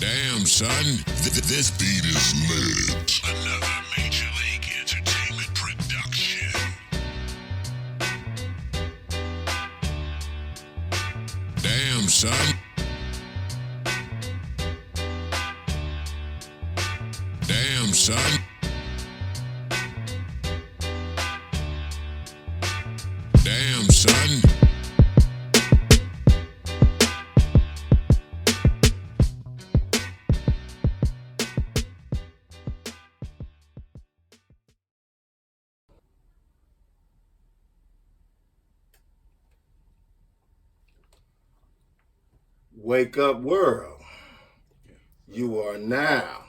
Damn, son, this beat is lit. Another Major League Entertainment production. Damn, son. Damn, son. Damn, son. Wake up, world. You are now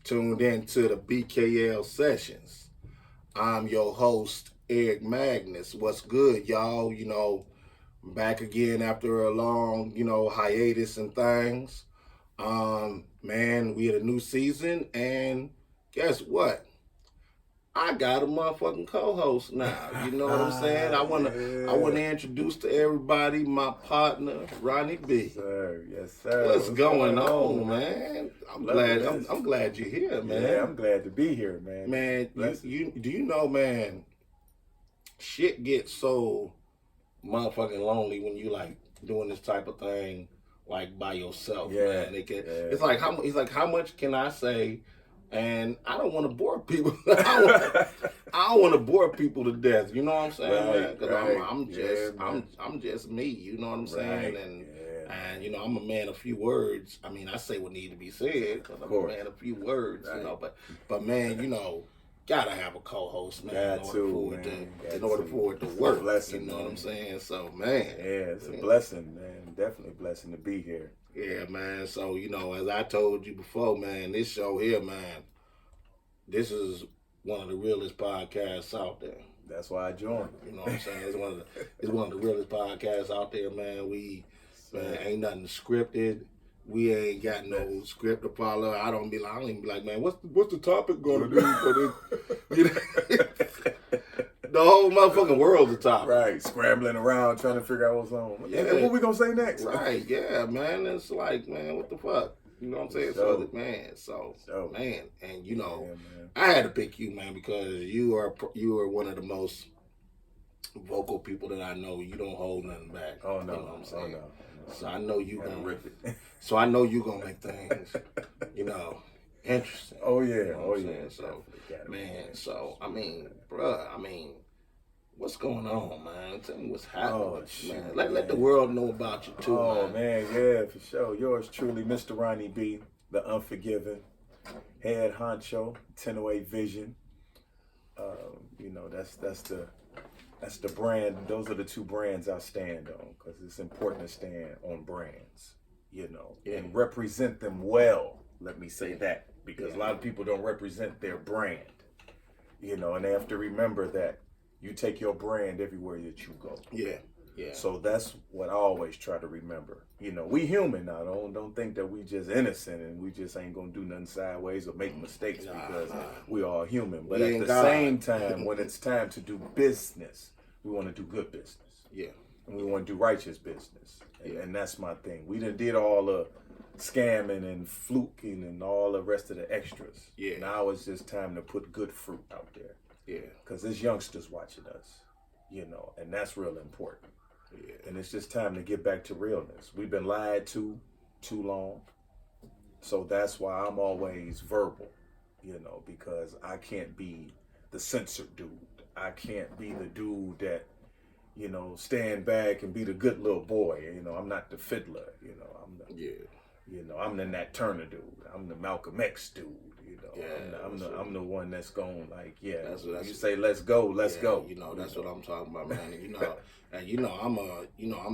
tuned into the BKL sessions. I'm your host, Eric Magnus. What's good, y'all? Back again after a long, hiatus and things. Man, we had a new season, and guess what? I got a motherfucking co-host now. You know what I'm saying? I wanna introduce to everybody my partner, Ronnie B. Yes, sir. What's going on, man? I'm glad you're here, man. Yeah, I'm glad to be here, man. Man, do you know, man? Shit gets so motherfucking lonely when you like doing this type of thing like by yourself, man. It's like how much can I say? And I don't want to bore people. I don't want to bore people to death. You know what I'm saying, man? Because I'm just me. You know what I'm saying? And I'm a man of few words. I mean, I say what need to be said because I'm a man of few words. Right. But man, gotta have a co-host, man. In order for it to work. Blessing, you know what I'm saying? So, man. Yeah, it's a blessing, man. Definitely a blessing to be here. Yeah, man. So, as I told you before, man, this show here, man, this is one of the realest podcasts out there. That's why I joined. You know what I'm saying? It's one of the realest podcasts out there, man. Man, ain't nothing scripted. We ain't got no script to follow. I don't even be like, man, what's the topic gonna be for this? The whole motherfucking world's a topic. Right, scrambling around trying to figure out what's on. Yeah, what we gonna say next? Right, yeah, man. It's like, man, what the fuck? You know what I'm saying? Man, and I had to pick you, man, because you are one of the most vocal people that I know. You don't hold nothing back. Oh no, you know what I'm saying? No. So I know you gonna rip it. So I know you gonna make things, interesting. Oh yeah, you know what I'm saying? So man, I mean, what's going on, man? Tell me what's happening, man. Let the world know about you too, man. Yeah, for sure. Yours truly, Mr. Ronnie B, the Unforgiven, head honcho, 1008 Vision. That's the brand. Those are the two brands I stand on because it's important to stand on brands, and represent them well. Let me say that because a lot of people don't represent their brand, and they have to remember that you take your brand everywhere that you go. Yeah. So that's what I always try to remember. We human now. Don't think that we just innocent and we just ain't gonna do nothing sideways or make mistakes because we are human. But at the same time, when it's time to do business, we want to do good business. Yeah. And we want to do righteous business. And that's my thing. We done did all the scamming and fluking and all the rest of the extras. Yeah. Now it's just time to put good fruit out there. Yeah. Because there's youngsters watching us, and that's real important. Yeah. And it's just time to get back to realness. We've been lied to too long. So that's why I'm always verbal, because I can't be the censored dude. I can't be the dude that, stand back and be the good little boy. I'm not the fiddler. I'm the Nat Turner dude. I'm the Malcolm X dude. I'm the one that's going like, that's you say let's go, let's go. That's what I'm talking about, man. And I'm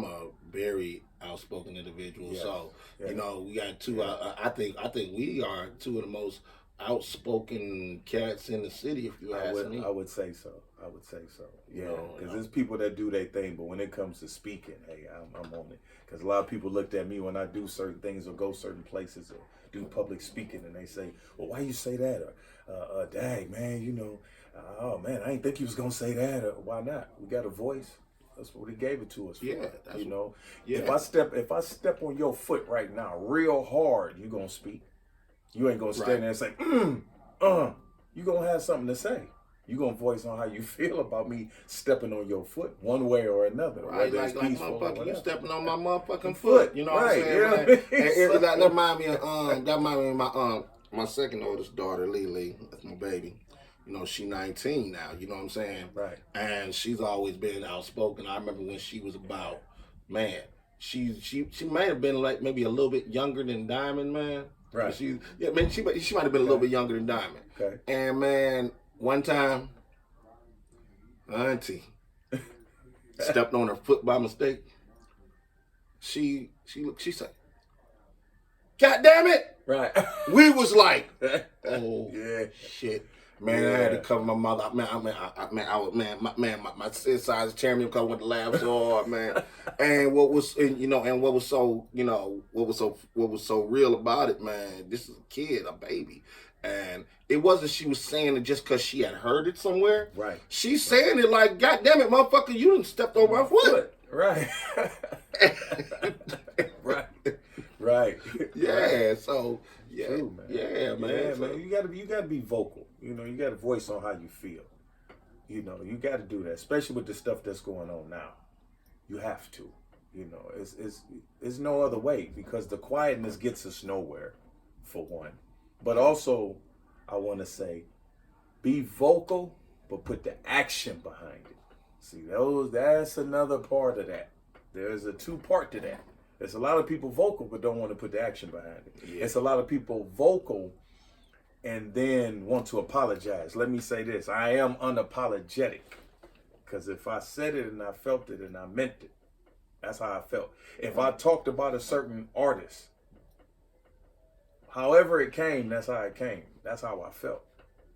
a very outspoken individual. Yes. So Yes. We got two. I think we are two of the most outspoken cats in the city. If you ask me, I would say so. Yeah, because there's people that do their thing, but when it comes to speaking, hey, I'm on it. Because a lot of people looked at me when I do certain things or go certain places or do public speaking, and they say, "Well, why you say that?" Or, "Dang, man, oh man, I didn't think you was gonna say that." Or, why not? We got a voice. That's what he gave it to us for. Yeah, You know, yeah. if I step on your foot right now, real hard, you gonna speak. You ain't gonna stand there and say, you gonna have something to say. You gonna voice on how you feel about me stepping on your foot one way or another. Right, whether like it's peaceful or motherfucker, you whatever. stepping on my motherfucking foot. You know what I'm saying? Yeah. And that remind me of my second oldest daughter, Lily. That's my baby. You know, she 19 now. You know what I'm saying? Right. And she's always been outspoken. I remember when she was about, man, she might have been like maybe a little bit younger than Diamond, man. Right. She might have been a little bit younger than Diamond. Okay. And man, one time, auntie stepped on her foot by mistake. She said, "God damn it!" Right. We was like, "Oh yeah. shit." Man, I had to cover my mother. My insides tearing me because I went to laugh so hard, man. And what was so real about it, man. This is a kid, a baby, and it wasn't she was saying it just because she had heard it somewhere. Right. She's saying it like, "God damn it, motherfucker, you done stepped on my foot." Right. Right. Yeah. So. Yeah, True, man. Yeah, man. Yeah, man. You gotta be vocal. You know, you gotta voice on how you feel. You know, you gotta do that, especially with the stuff that's going on now. You have to. You know, it's no other way because the quietness gets us nowhere, for one. But also, I want to say, be vocal, but put the action behind it. See, that's another part of that. There's a two-part to that. There's a lot of people vocal but don't want to put the action behind it. Yeah. It's a lot of people vocal and then want to apologize. Let me say this. I am unapologetic. Because if I said it and I felt it and I meant it, that's how I felt. If I talked about a certain artist, however it came, that's how it came. That's how I felt.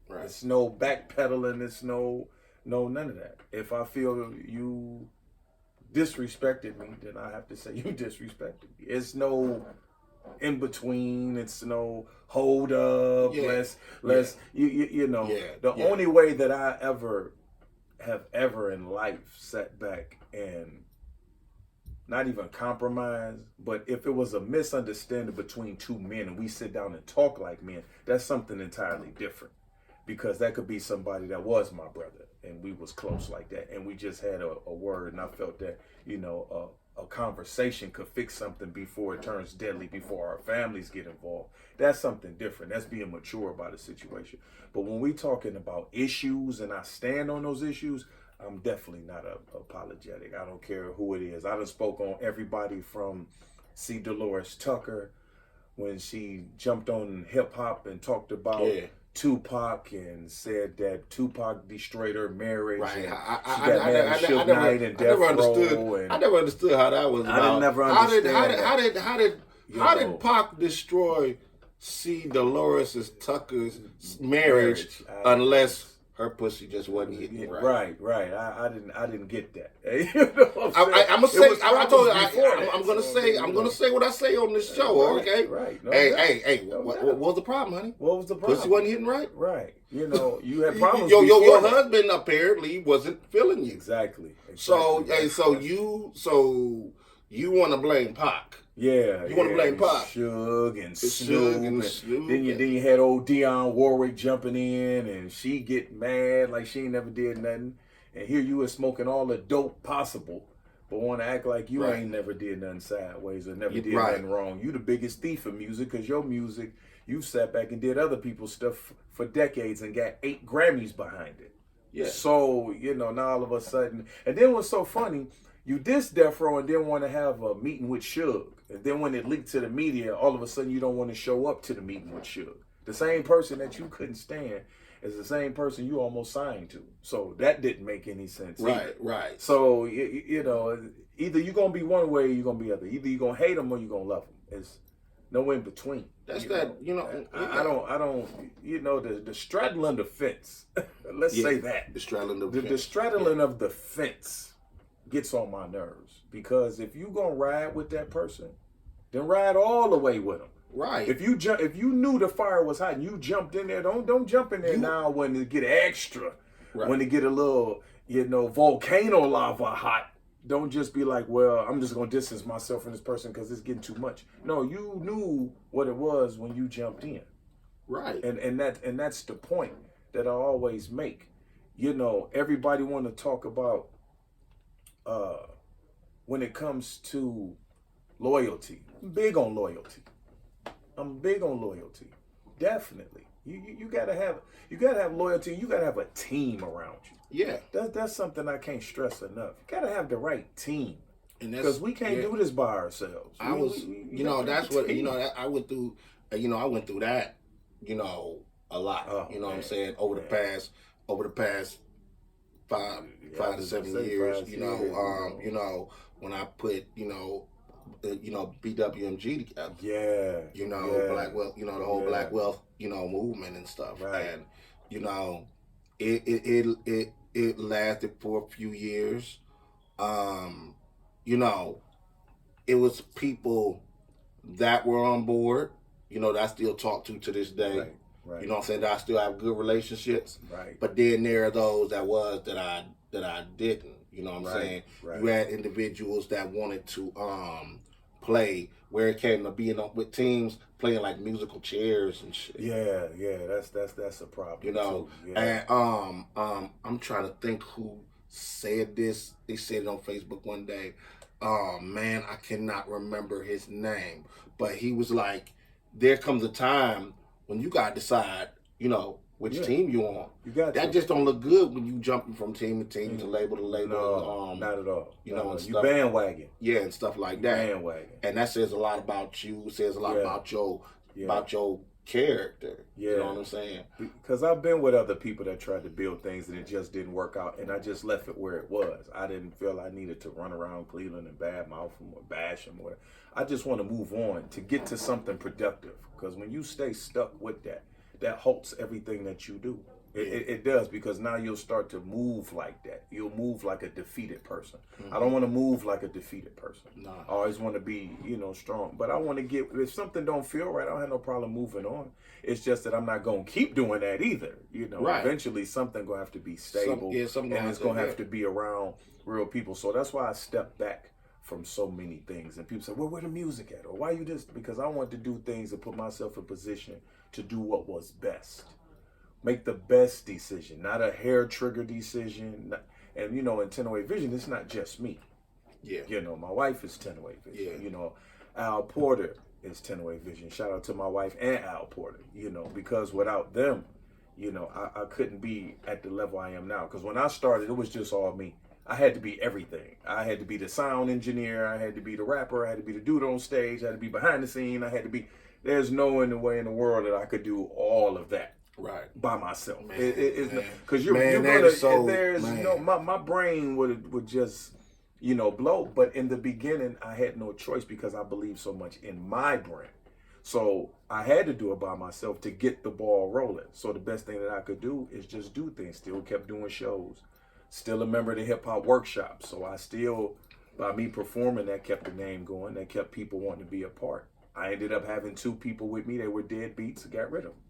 Right. It's no backpedaling. It's no none of that. If I feel you disrespected me, then I have to say you disrespected me. It's no in between. It's no hold up. Yeah. Let's you know. Yeah. The only way that I have ever in life sat back and not even compromise, but if it was a misunderstanding between two men and we sit down and talk like men, that's something entirely different. Because that could be somebody that was my brother and we was close like that and we just had a word and I felt that, you know, a conversation could fix something before it turns deadly, before our families get involved. That's something different. That's being mature about a situation. But when we talking about issues and I stand on those issues, I'm definitely not apologetic. I don't care who it is. I done spoke on everybody from C. Dolores Tucker when she jumped on hip hop and talked about Tupac and said that Tupac destroyed her marriage. Right. I never understood how that was about. I never understood. How did Pac destroy C. Dolores Tucker's marriage unless her pussy just wasn't hitting right? Right. I didn't get that. You know what I'm gonna say. I'm gonna say what I say on this show. Okay. Right. No, hey. What was the problem, honey? What was the problem? Pussy wasn't hitting right. Right. You know, you had problems. Your husband apparently wasn't feeling you. Exactly. So you want to blame Pac? Yeah, you want to blame Pac? Suge and Snoop. Then you had old Dionne Warwick jumping in, and she get mad like she ain't never did nothing. And here you was smoking all the dope possible, but want to act like you ain't never did nothing sideways or never did nothing wrong. You the biggest thief of music because your music, you sat back and did other people's stuff for decades and got 8 Grammys behind it. Yeah. So, you know, now all of a sudden, and then what's so funny, you dissed Death Row and didn't want to have a meeting with Suge. And then when it leaked to the media, all of a sudden you don't want to show up to the meeting with Suge. The same person that you couldn't stand is the same person you almost signed to. So that didn't make any sense. Right. So, you know, either you're going to be one way or you're going to be other. Either you're going to hate them or you're going to love them. It's no in between. That's I don't, you know, the straddling the fence. Let's say that. The straddling the straddling of the fence gets on my nerves. Because if you gonna ride with that person, then ride all the way with them. Right. If you knew the fire was hot and you jumped in there, don't jump in there now when it get extra, when it get a little, you know, volcano lava hot. don't just be like, well, I'm just gonna distance myself from this person because it's getting too much. No, you knew what it was when you jumped in. Right. And that's the point that I always make. You know, everybody want to talk about when it comes to loyalty. I'm big on loyalty. Definitely. You gotta have loyalty. You gotta have a team around you. Yeah. That's something I can't stress enough. You gotta have the right team. And Because we can't do this by ourselves. I went through, I went through that, a lot. What I'm saying? Over the past 5 to 7 years, when I put, BWMG together. Black Wealth, the whole Black Wealth, movement and stuff. Right. And, it lasted for a few years. It was people that were on board, that I still talk to this day. Right. You know what I'm saying? That I still have good relationships. Right. But then there are those that I didn't. You know what I'm saying? Right. You had individuals that wanted to play where it came to being with teams playing like musical chairs and shit. Yeah, that's a problem. Too. Yeah. And I'm trying to think who said this. They said it on Facebook one day. Oh man, I cannot remember his name. But he was like, there comes a time when you gotta decide, which team you on. You got that just don't look good when you jumping from team to team to label to label. No, not at all. And you stuff. bandwagon. Yeah, and stuff like that. Bandwagon. And that says a lot about you. It says a lot about your character. Yeah. You know what I'm saying? Because I've been with other people that tried to build things and it just didn't work out, and I just left it where it was. I didn't feel I needed to run around Cleveland and badmouth them or bash them or whatever. I just want to move on to get to something productive. Because when you stay stuck with that halts everything that you do. It does, because now you'll start to move like that. You'll move like a defeated person. Mm-hmm. I don't want to move like a defeated person. No. I always want to be, strong. But I want to if something don't feel right, I don't have no problem moving on. It's just that I'm not going to keep doing that either. Right. Eventually something going to have to be stable. And it's going to have to be around real people. So that's why I stepped back from so many things. And people say, well, where the music at? Or why you this? Because I want to do things and put myself in position to do what was best. Make the best decision, not a hair trigger decision. And in 1008 Vision, it's not just me. Yeah. My wife is 1008 Vision. Yeah. Al Porter is 1008 Vision. Shout out to my wife and Al Porter, because without them, I couldn't be at the level I am now. Because when I started, it was just all me. I had to be everything. I had to be the sound engineer. I had to be the rapper. I had to be the dude on stage. I had to be behind the scene. There's no way in the world that I could do all of that. Right. By myself. Because my brain would just, blow. But in the beginning, I had no choice because I believed so much in my brain. So I had to do it by myself to get the ball rolling. So the best thing that I could do is just do things. Still kept doing shows. Still a member of the hip hop workshop. So I still, by me performing, that kept the name going. That kept people wanting to be a part. I ended up having 2 people with me. They were deadbeats. I got rid of them.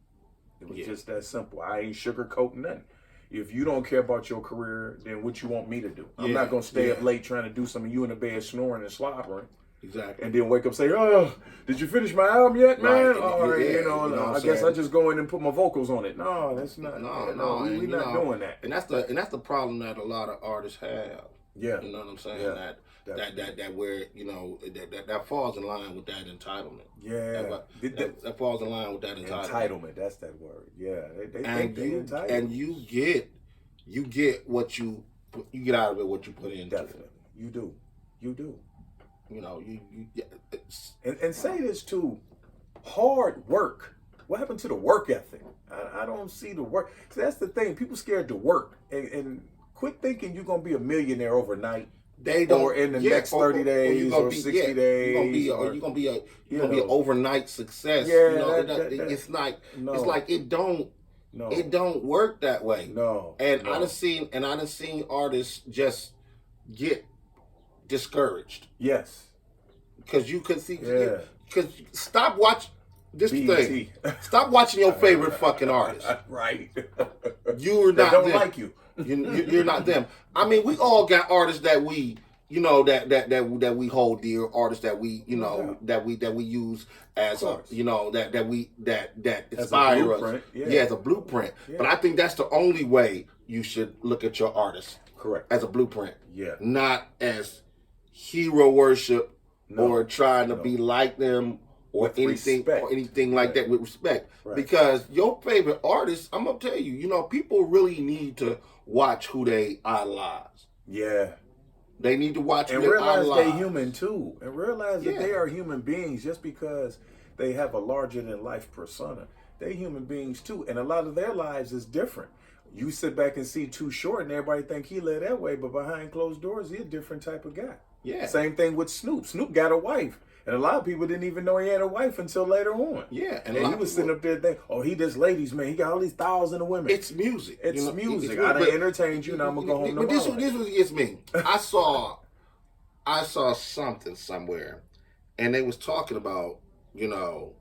It was just that simple. I ain't sugarcoating nothing. If you don't care about your career, then what you want me to do? I'm not going to stay up late trying to do something, you in the bed snoring and slobbering. Exactly. And then wake up and say, oh, did you finish my album yet, man? Right. All right, I guess I just go in and put my vocals on it. No, that's not. No, we're not doing that. And that's the problem that a lot of artists have. Yeah. You know what I'm saying? Yeah. That where that falls in line with that entitlement. Yeah, that falls in line with that entitlement. That's that word. Yeah, they and think they entitled. And you get what you get out of it, what you put into Definitely. it. You do. And say this too, hard work. What happened to the work ethic? I don't see the work. So that's the thing. People scared to work and quit thinking you're gonna be a millionaire overnight. They don't. Or in the next 30 days or 60 days. You're gonna be an overnight success. Yeah, it's like no. It's like it don't. No. It don't work that way. No. And no. I done seen artists just get discouraged. Yes. Because you could see. Yeah. Because stop watching this BET. thing. Stop watching your favorite fucking artist. Right. You're not. They don't them. like you. You're not them. I mean, we all got artists that we you know, that we hold dear, artists that we, you know, Yeah. that we use as a, course. you know, that As a inspire us. blueprint, yeah. As a blueprint. Yeah. But I think that's the only way you should look at your artist. Correct. As a blueprint. Yeah. Not as hero worship No. or trying to No. be like them or With anything respect. or anything like that with respect. Right. Because your favorite artist, I'm gonna tell you, you know, people really need to watch who they idolize. Yeah. They need to watch And who they realize idolize. they're human too. And realize that Yeah. they are human beings just because they have a larger than life persona. They're human beings too. And a lot of their lives is different. You sit back and see Too Short and everybody think he live that way, but behind closed doors, he's a different type of guy. Yeah. Same thing with Snoop. Snoop got a wife. And a lot of people didn't even know he had a wife until later on. Yeah. And he was sitting up there thinking, oh, he this ladies man. He got all these thousands of women. It's music. It's you know, music. it's I done but- entertained you, now I'm going to go home But tomorrow. this what gets me. I saw something somewhere, and they was talking about, you know,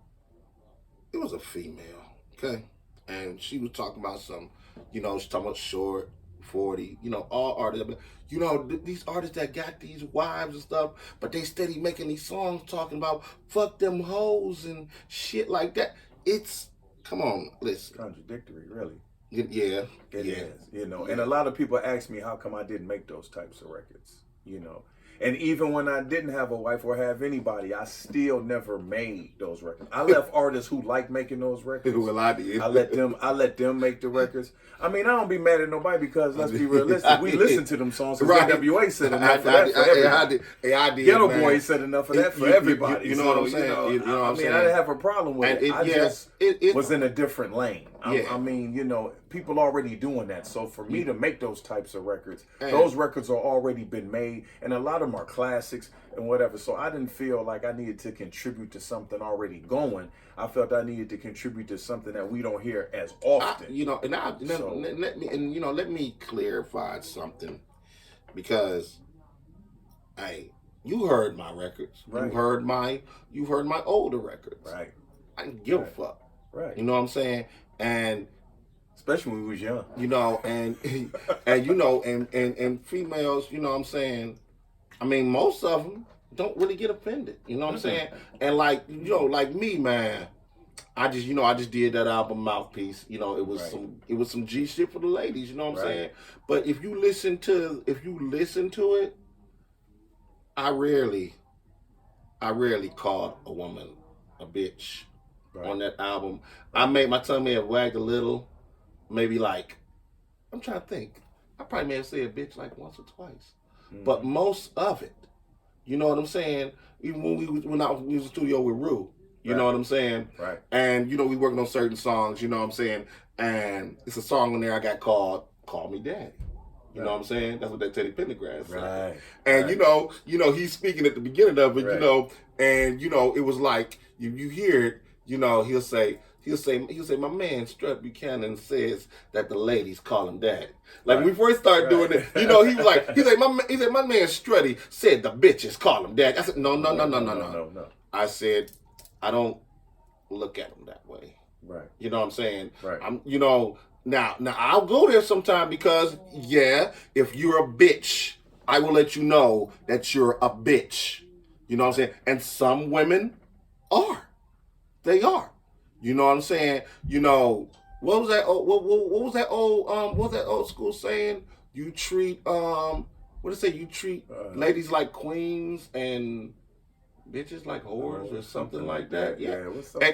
it was a female, okay? And she was talking about some, you know, she's talking about Short, 40, you know, all artists. You know, these artists that got these wives and stuff, but they steady making these songs talking about fuck them hoes and shit like that. It's, come on, listen. Contradictory, really. Yeah. It is, you know. And a lot of people ask me how come I didn't make those types of records, you know. And even when I didn't have a wife or have anybody, I still never made those records. I left artists who like making those records. Well, I did. I let them make the records. I mean, I don't be mad at nobody because let's be realistic. We listen to them songs because Right. NWA said enough for that for everybody. I did. Ghetto man. Boys said enough for that for You- everybody. you know So, what I'm saying? You know what I I'm mean, saying? I didn't have a problem with And it. I yeah, just it- was in a different lane. Yeah. I mean, you know, people already doing that. So for me to make those types of records, And- those records are already been made, and a lot of them are classics and whatever. So I didn't feel like I needed to contribute to something already going. I felt I needed to contribute to something that we don't hear as often. Let me clarify something, because, hey, you heard my records. Right. You've heard my older records. Right. I didn't give Right. a fuck. Right. You know what I'm saying? And Especially when we was young. you know, and and you know, and females, you know what I'm saying? I mean, most of them don't really get offended. You know what I'm saying? And like, you know, like me, man, I just did that album Mouthpiece. You know, it was Right. some G shit for the ladies, you know what I'm Right. saying? But if you listen to it, I rarely called a woman a bitch on that album. I made my tongue may have wagged a little, maybe like, I'm trying to think. I probably may have said bitch like once or twice. But most of it, you know what I'm saying? Even when we was in the studio with Rue, you know what I'm saying? Right. And you know, we working on certain songs, you know what I'm saying? And it's a song in there I got called Call Me Daddy. You know what I'm saying? That's what that Teddy Pendergrass said. Right. And Right. you know, he's speaking at the beginning of it, Right. you know, and you know, it was like you hear it, you know, he'll say, my man Strut Buchanan says that the ladies call him daddy. Like when we first started doing it, you know, he was like, my man Strutty said the bitches call him daddy. I said, no. No. I said, I don't look at him that way. Right. You know what I'm saying? Right. I'm, you know, now I'll go there sometime because, yeah, if you're a bitch, I will let you know that you're a bitch. You know what I'm saying? And some women are. They are. You know what I'm saying? You know, what was that old school saying? You treat what did it say? You treat ladies like queens and bitches like whores or something like that. Yeah. What's something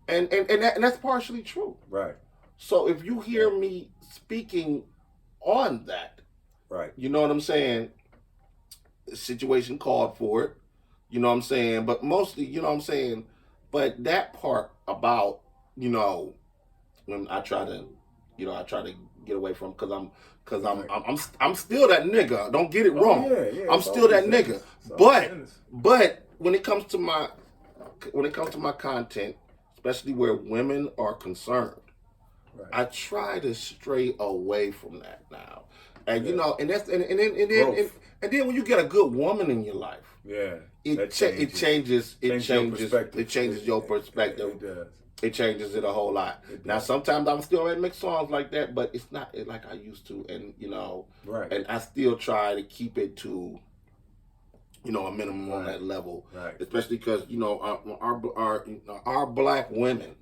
And that's partially true. Right. So if you hear me speaking on that, Right. you know what I'm saying? The situation called for it. You know what I'm saying? But mostly, you know what I'm saying? But that part about, you know, when I try to get away from, because I'm still that nigga. Don't get it wrong. Yeah, I'm still that nigga. But when it comes to my content, especially where women are concerned, Right. I try to stray away from that now. And you know, and then when you get a good woman in your life, Yeah. it changes your perspective. It does. It changes it a whole lot. Now, sometimes I'm still gonna make songs like that, but it's not like I used to. And right. And I still try to keep it to, a minimum on that level. Right. Especially because our black women,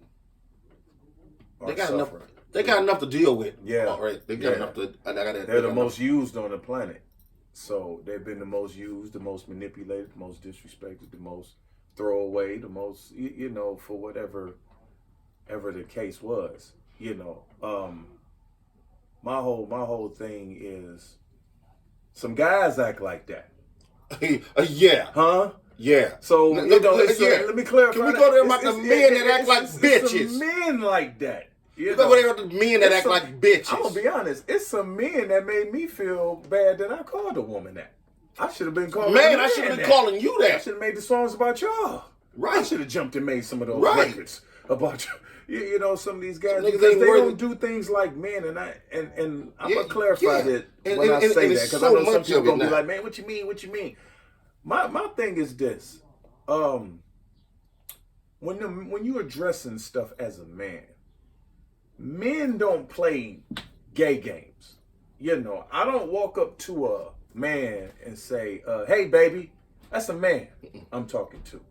they got enough. They got enough to deal with. Yeah. Already. They got enough to. They're the most used on the planet. So they've been the most used, the most manipulated, the most disrespected, the most throwaway, the most, for whatever the case was. My whole thing is some guys act like that. Yeah. Huh? Yeah. So, let me clarify. Can we go there about the men that act like bitches? Some men like that. You go there about the men that act like bitches. I'm going to be honest. It's some men that made me feel bad that I called a woman that. I should have been calling I should have been calling you that. I should have made the songs about y'all. Right. I should have jumped and made some of those right. records about you. Some of these guys, because they don't do things like men, and I'm gonna clarify that when I say that, because I know some people gonna be like, man, what you mean? What you mean? My thing is this: when you're addressing stuff as a man, men don't play gay games. I don't walk up to a man and say, "Hey, baby," that's a man I'm talking to.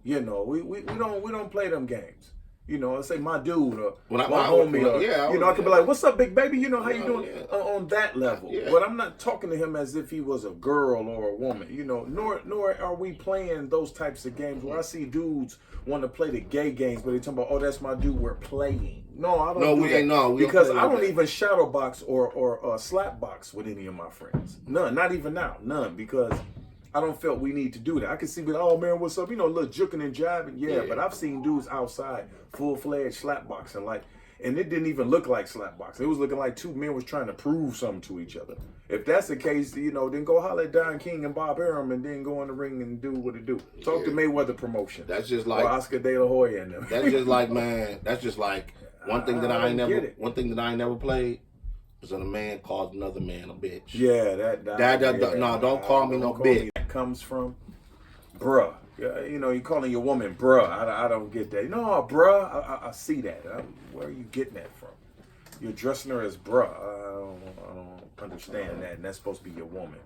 We don't play them games. I say my dude or my homie or I could be like, "What's up, big baby? How you doing?" On that level. Yeah. But I'm not talking to him as if he was a girl or a woman. Nor are we playing those types of games where I see dudes want to play the gay games, but they talking about, "Oh, that's my dude. We're playing." No, I don't. No, we ain't. No, because I don't even shadow box or slap box with any of my friends. None. Not even now. None. Because I don't feel we need to do that. I can see, oh man, what's up? A little juking and jiving. Yeah, but I've seen dudes outside full-fledged slap boxing, and it didn't even look like slap boxing. It was looking like two men was trying to prove something to each other. If that's the case, then go holler at Don King and Bob Arum and then go in the ring and do what it do. Talk to Mayweather Promotion. That's just like or Oscar De La Hoya and them. That's just like, man. That's just like one thing that I ain't never played. When a man calls another man a bitch. Yeah, no, don't call me no bitch. That comes from, bruh. You calling your woman bruh. I don't get that. No, bruh. I see that. Where are you getting that from? You're addressing her as bruh. I don't understand that. And that's supposed to be your woman.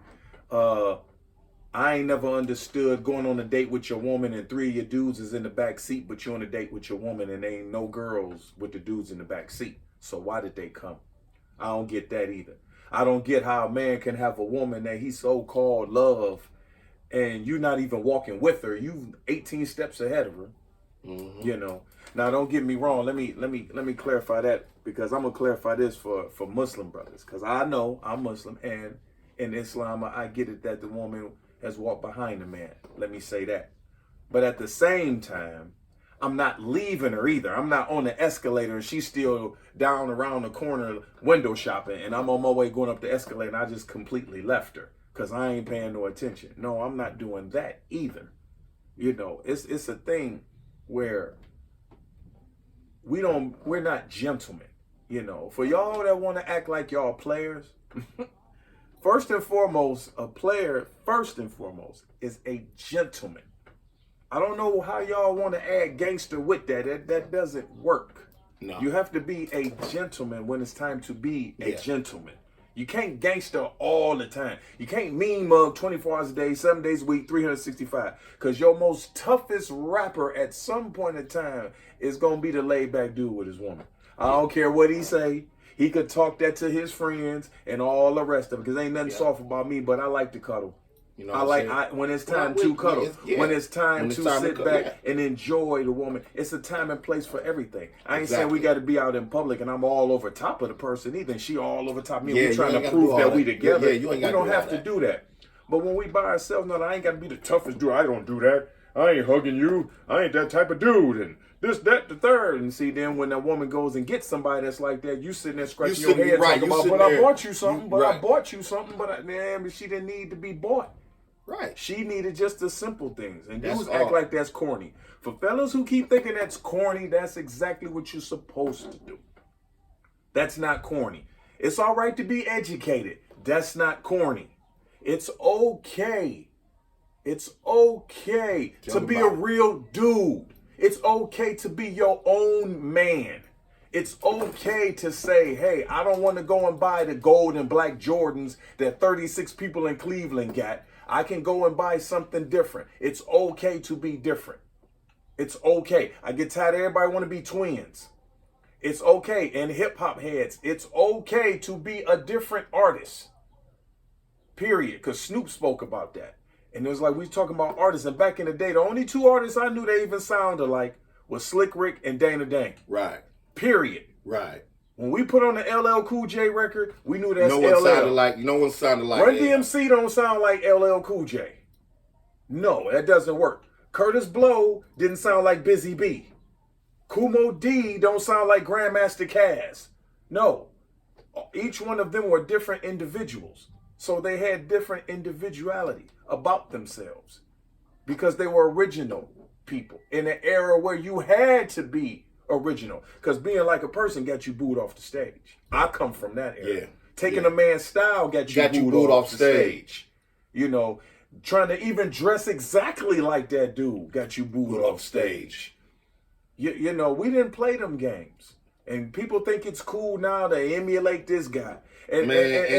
I ain't never understood going on a date with your woman and 3 of your dudes is in the back seat, but you're on a date with your woman and there ain't no girls with the dudes in the back seat. So why did they come? I don't get that either. I don't get how a man can have a woman that he so-called love and you're not even walking with her. You 18 steps ahead of her. Mm-hmm. Now don't get me wrong. Let me clarify that, because I'm gonna clarify this for Muslim brothers, because I know I'm Muslim, and in Islam I get it that the woman has walked behind the man. Let me say that. But at the same time, I'm not leaving her either. I'm not on the escalator and she's still down around the corner window shopping and I'm on my way going up the escalator and I just completely left her because I ain't paying no attention. No, I'm not doing that either. It's a thing where we're not gentlemen. For y'all that want to act like y'all players, first and foremost, a player, is a gentleman. I don't know how y'all want to add gangster with that. That doesn't work. No. You have to be a gentleman when it's time to be a gentleman. You can't gangster all the time. You can't mean mug 24 hours a day, 7 days a week, 365. Because your most toughest rapper at some point in time is going to be the laid back dude with his woman. I don't care what he say. He could talk that to his friends and all the rest of it. Because ain't nothing soft about me, but I like to cuddle. When it's time to cuddle, when it's time to sit back and enjoy the woman. It's a time and place for everything. I ain't saying we got to be out in public and I'm all over top of the person either. And she all over top of me. We're trying to prove that we together. We don't have to do that. But when we by ourselves, no, I ain't got to be the toughest dude. I don't do that. I ain't hugging you. I ain't that type of dude. And this, that, the third. And see, then when that woman goes and gets somebody that's like that, you sitting there scratching your head talking about, but I bought you something, but she didn't need to be bought. Right. She needed just the simple things. And dudes act like that's corny. For fellas who keep thinking that's corny, that's exactly what you're supposed to do. That's not corny. It's all right to be educated. That's not corny. It's okay. It's okay to be a real dude. It's okay to be your own man. It's okay to say, hey, I don't want to go and buy the gold and black Jordans that 36 people in Cleveland got. I can go and buy something different. It's okay to be different. It's okay. I get tired of everybody want to be twins. It's okay. And hip hop heads, it's okay to be a different artist. Period. Because Snoop spoke about that. And it was like, we was talking about artists. And back in the day, the only two artists I knew that even sounded alike was Slick Rick and Dana Dane. Right. Period. Right. When we put on the LL Cool J record, we knew that's no one LL. no one sounded like Run DMC don't sound like LL Cool J. No, that doesn't work. Curtis Blow didn't sound like Busy B. Kumo D don't sound like Grandmaster Caz. No. Each one of them were different individuals. So they had different individuality about themselves because they were original people in an era where you had to be original, because being like a person got you booed off the stage. I come from that era. Yeah. Taking a man's style got you booed off the stage. You know, trying to even dress exactly like that dude got you booed off stage. You know, we didn't play them games. And people think it's cool now to emulate this guy. And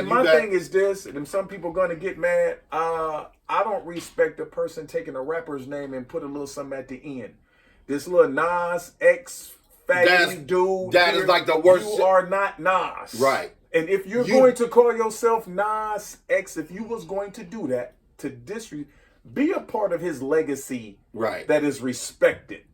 my thing is this, and some people going to get mad, I don't respect a person taking a rapper's name and put a little something at the end. This little Nas X fatty dude. That is like the worst. You are not Nas. Right. And if you're going to call yourself Nas X, if you was going to do that, to be a part of his legacy, right, that is respected,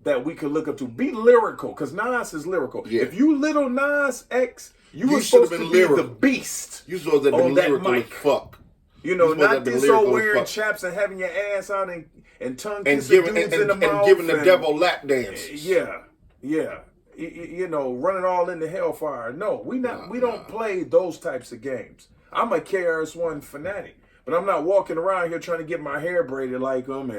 that we could look up to. Be lyrical, because Nas is lyrical. Yeah. If you little Nas X, you were supposed to be the beast. You supposed to have been lyrical as fuck. You know, not this old wearing chaps and having your ass out and tongue kissing dudes in the mouth. And giving the devil lap dances. Yeah. You know, running all into hellfire. No, we don't play those types of games. I'm a KRS-One fanatic, but I'm not walking around here trying to get my hair braided like him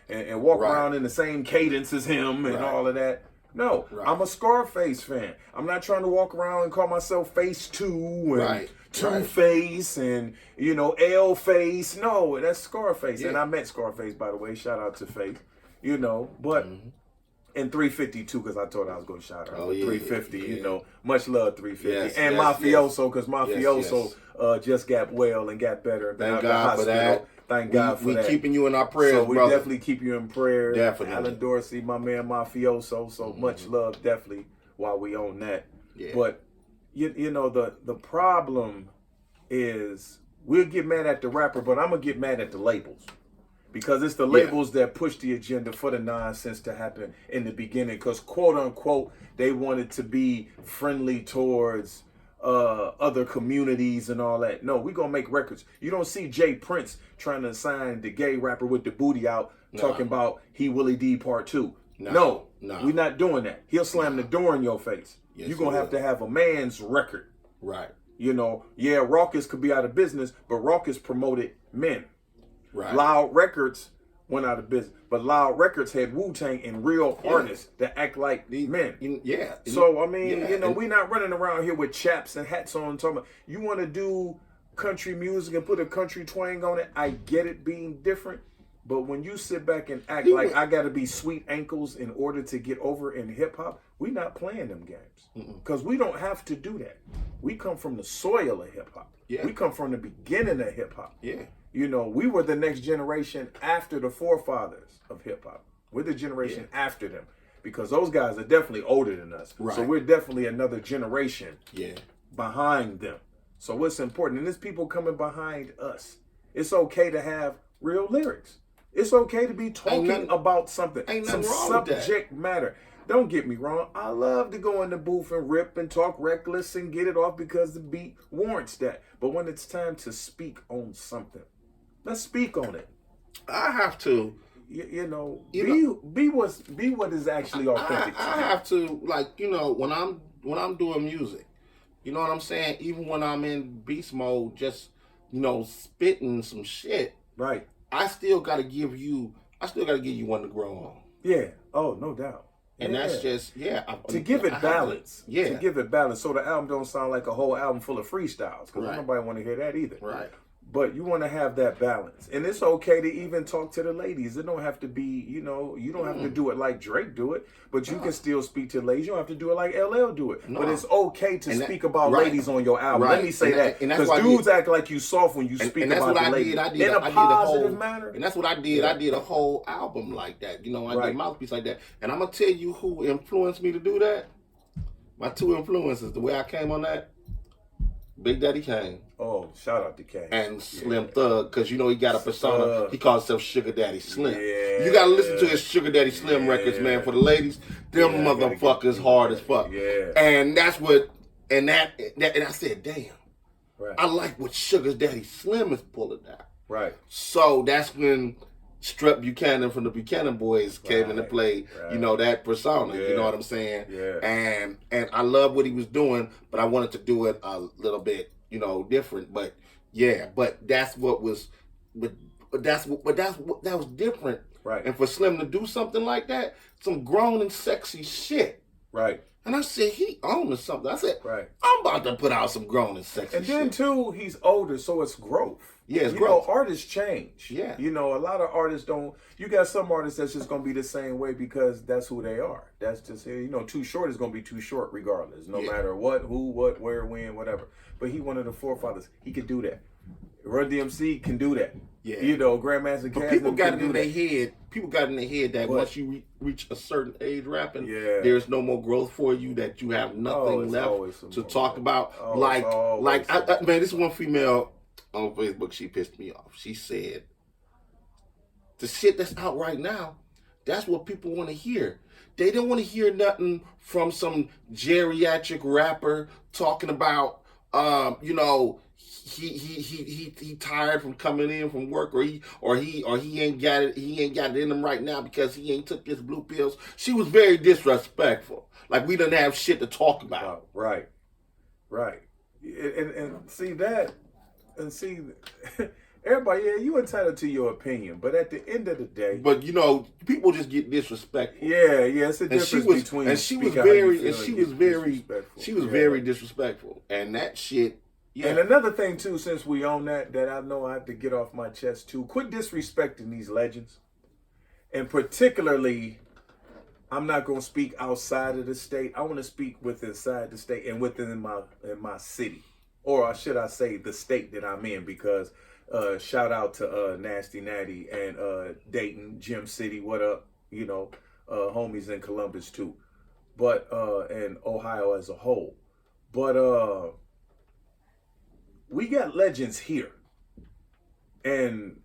and walk around in the same cadence as him and all of that. No, I'm a Scarface fan. I'm not trying to walk around and call myself Face 2 and Two-Face and, you know, L-Face. No, that's Scarface. Yeah. And I met Scarface, by the way. Shout out to Faith. You know, but... And 352, because I told her I was going to shout out. 350, you know. Much love, 350. And Mafioso, because Mafioso just got well and got better. And Thank God for that. Thank God for that. We keeping you in our prayers, so we brother. definitely keep you in prayer. Definitely. Alan Dorsey, my man Mafioso. So much love, definitely, while we own that. Yeah. But, you know, the problem is we'll get mad at the rapper, but I'm going to get mad at the labels. Because it's the labels that push the agenda for the nonsense to happen in the beginning. Because, quote unquote, they wanted to be friendly towards other communities and all that. No, we're going to make records. You don't see Jay Prince trying to sign the gay rapper with the booty out talking about He Willie D Part 2. No, we're not doing that. He'll slam the door in your face. Yes, you're going to have a man's record. Right. You know, Rawkus could be out of business, but Rawkus promoted men. Right. Loud Records went out of business, but Loud Records had Wu-Tang and real artists that act like men. Yeah. So, I mean, you know, we're not running around here with chaps and hats on talking about, you want to do country music and put a country twang on it. I get it being different, but when you sit back and act like I got to be sweet ankles in order to get over in hip-hop, we're not playing them games. Because we don't have to do that. We come from the soil of hip-hop. Yeah. We come from the beginning of hip-hop. Yeah. You know, we were the next generation after the forefathers of hip-hop. We're the generation after them, because those guys are definitely older than us. Right. So we're definitely another generation behind them. So what's important, and there's people coming behind us. It's okay to have real lyrics. It's okay to be talking about something. Some subject matter. Don't get me wrong. I love to go in the booth and rip and talk reckless and get it off because the beat warrants that. But when it's time to speak on something, let's speak on it. I have to, be what is actually authentic. I have to, like, you know, when I'm doing music, you know what I'm saying? Even when I'm in beast mode, just, you know, spitting some shit. Right. I still got to give you one to grow on. Yeah. Oh, no doubt. And that's just, to give it balance. To give it balance, so the album don't sound like a whole album full of freestyles. Because nobody want to hear that either. Right. But you want to have that balance. And it's okay to even talk to the ladies. It don't have to be, you don't have to do it like Drake do it, but you can still speak to the ladies. You don't have to do it like LL do it. But it's okay to speak about ladies on your album. Let me say that. Because dudes act like you soft when you speak about the ladies. In a positive manner. And that's what I did. I did a whole album like that. I did Mouthpiece like that. And I'm going to tell you who influenced me to do that. My two influences, the way I came on that, Big Daddy Kane. Oh, shout out to Kane. And Slim Thug, because he got a persona. He calls himself Sugar Daddy Slim. Yeah. You got to listen to his Sugar Daddy Slim records, man. For the ladies, them motherfuckers hard as fuck. Yeah. And that's what, and I said, damn. Right. I like what Sugar Daddy Slim is pulling out. Right. So that's when Strep Buchanan from the Buchanan Boys came into play. Right. That persona. Yeah. You know what I'm saying? Yeah. And I love what he was doing, but I wanted to do it a little bit, different. But yeah, but that's what was, that was different. Right. And for Slim to do something like that, some grown and sexy shit. Right. And I said, he owned something. I said, right. I'm about to put out some grown and sexy shit. And then too, he's older, so it's growth. Yeah, it's growth. Artists change. Yeah. A lot of artists don't. You got some artists that's just going to be the same way because that's who they are. That's just, Too Short is going to be Too Short regardless. No matter what, who, what, where, when, whatever. But he one of the forefathers. He could do that. Run DMC can do that. Yeah. Grandmaster Caz. People got it in their head. People got in their head that once you reach a certain age rapping, there's no more growth for you, that you have nothing left to talk about. Man, this one female on Facebook, she pissed me off. She said, the shit that's out right now, that's what people want to hear. They don't want to hear nothing from some geriatric rapper talking about, he tired from coming in from work, or he ain't got it in him right now because he ain't took his blue pills. She was very disrespectful. Like we didn't have shit to talk about. Right. And see that. And see, everybody, you entitled to your opinion, but at the end of the day, people just get disrespectful. Yeah, it's a difference between. And she was very disrespectful, and that shit. Yeah. And another thing too, since we own that I know I have to get off my chest too. Quit disrespecting these legends, and particularly, I'm not going to speak outside of the state. I want to speak inside the state and within my city. Or should I say the state that I'm in, because shout out to Nasty Natty and Dayton, Gym City, what up? Homies in Columbus too. But and Ohio as a whole. But we got legends here. And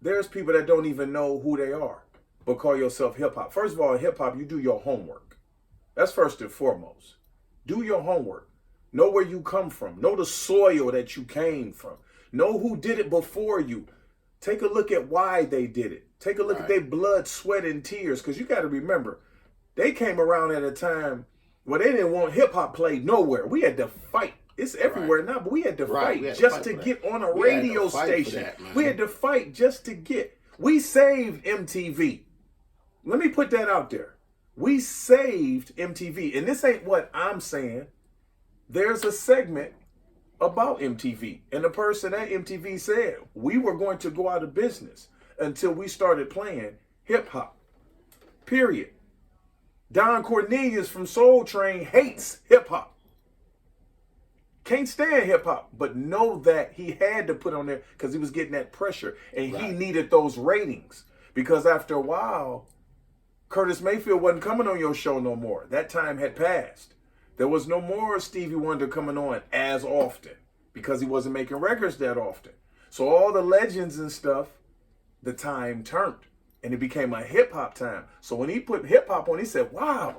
there's people that don't even know who they are, but call yourself hip hop. First of all, in hip hop, you do your homework. That's first and foremost. Do your homework. Know where you come from. Know the soil that you came from. Know who did it before you. Take a look at why they did it. Take a look at their blood, sweat, and tears. Because you got to remember, they came around at a time where they didn't want hip-hop played nowhere. We had to fight. It's everywhere now, but we had to fight just to get on a radio station. We had to fight just to get. We saved MTV. Let me put that out there. We saved MTV. And this ain't what I'm saying. There's a segment about MTV, and the person at MTV said we were going to go out of business until we started playing hip hop. Period. Don Cornelius from Soul Train hates hip hop. Can't stand hip hop, but know that he had to put on there because he was getting that pressure, and he needed those ratings, because after a while, Curtis Mayfield wasn't coming on your show no more. That time had passed. There was no more Stevie Wonder coming on as often because he wasn't making records that often. So all the legends and stuff, the time turned and it became a hip hop time. So when he put hip hop on, he said, wow,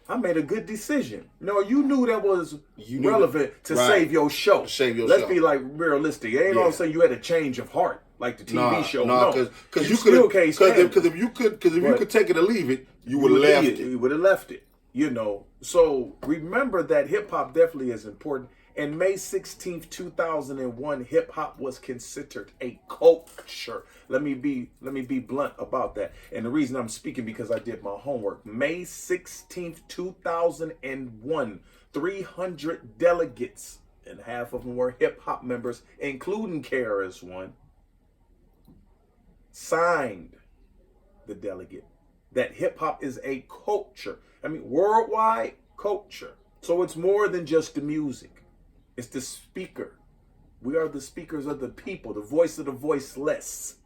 I made a good decision. You knew that was relevant to save your show. Let's be like realistic. It ain't all of a sudden you had a change of heart like the TV show. No, because you could, because if you could take it or leave it, you would have left it. You would have left it. So remember that hip hop definitely is important. And May 16th, 2001, hip hop was considered a culture. Let me be blunt about that. And the reason I'm speaking because I did my homework. May 16th, 2001, 300 delegates and half of them were hip hop members, including KRS-One, signed the delegate that hip hop is a culture. I mean, worldwide culture. So it's more than just the music. It's the speaker. We are the speakers of the people, the voice of the voiceless.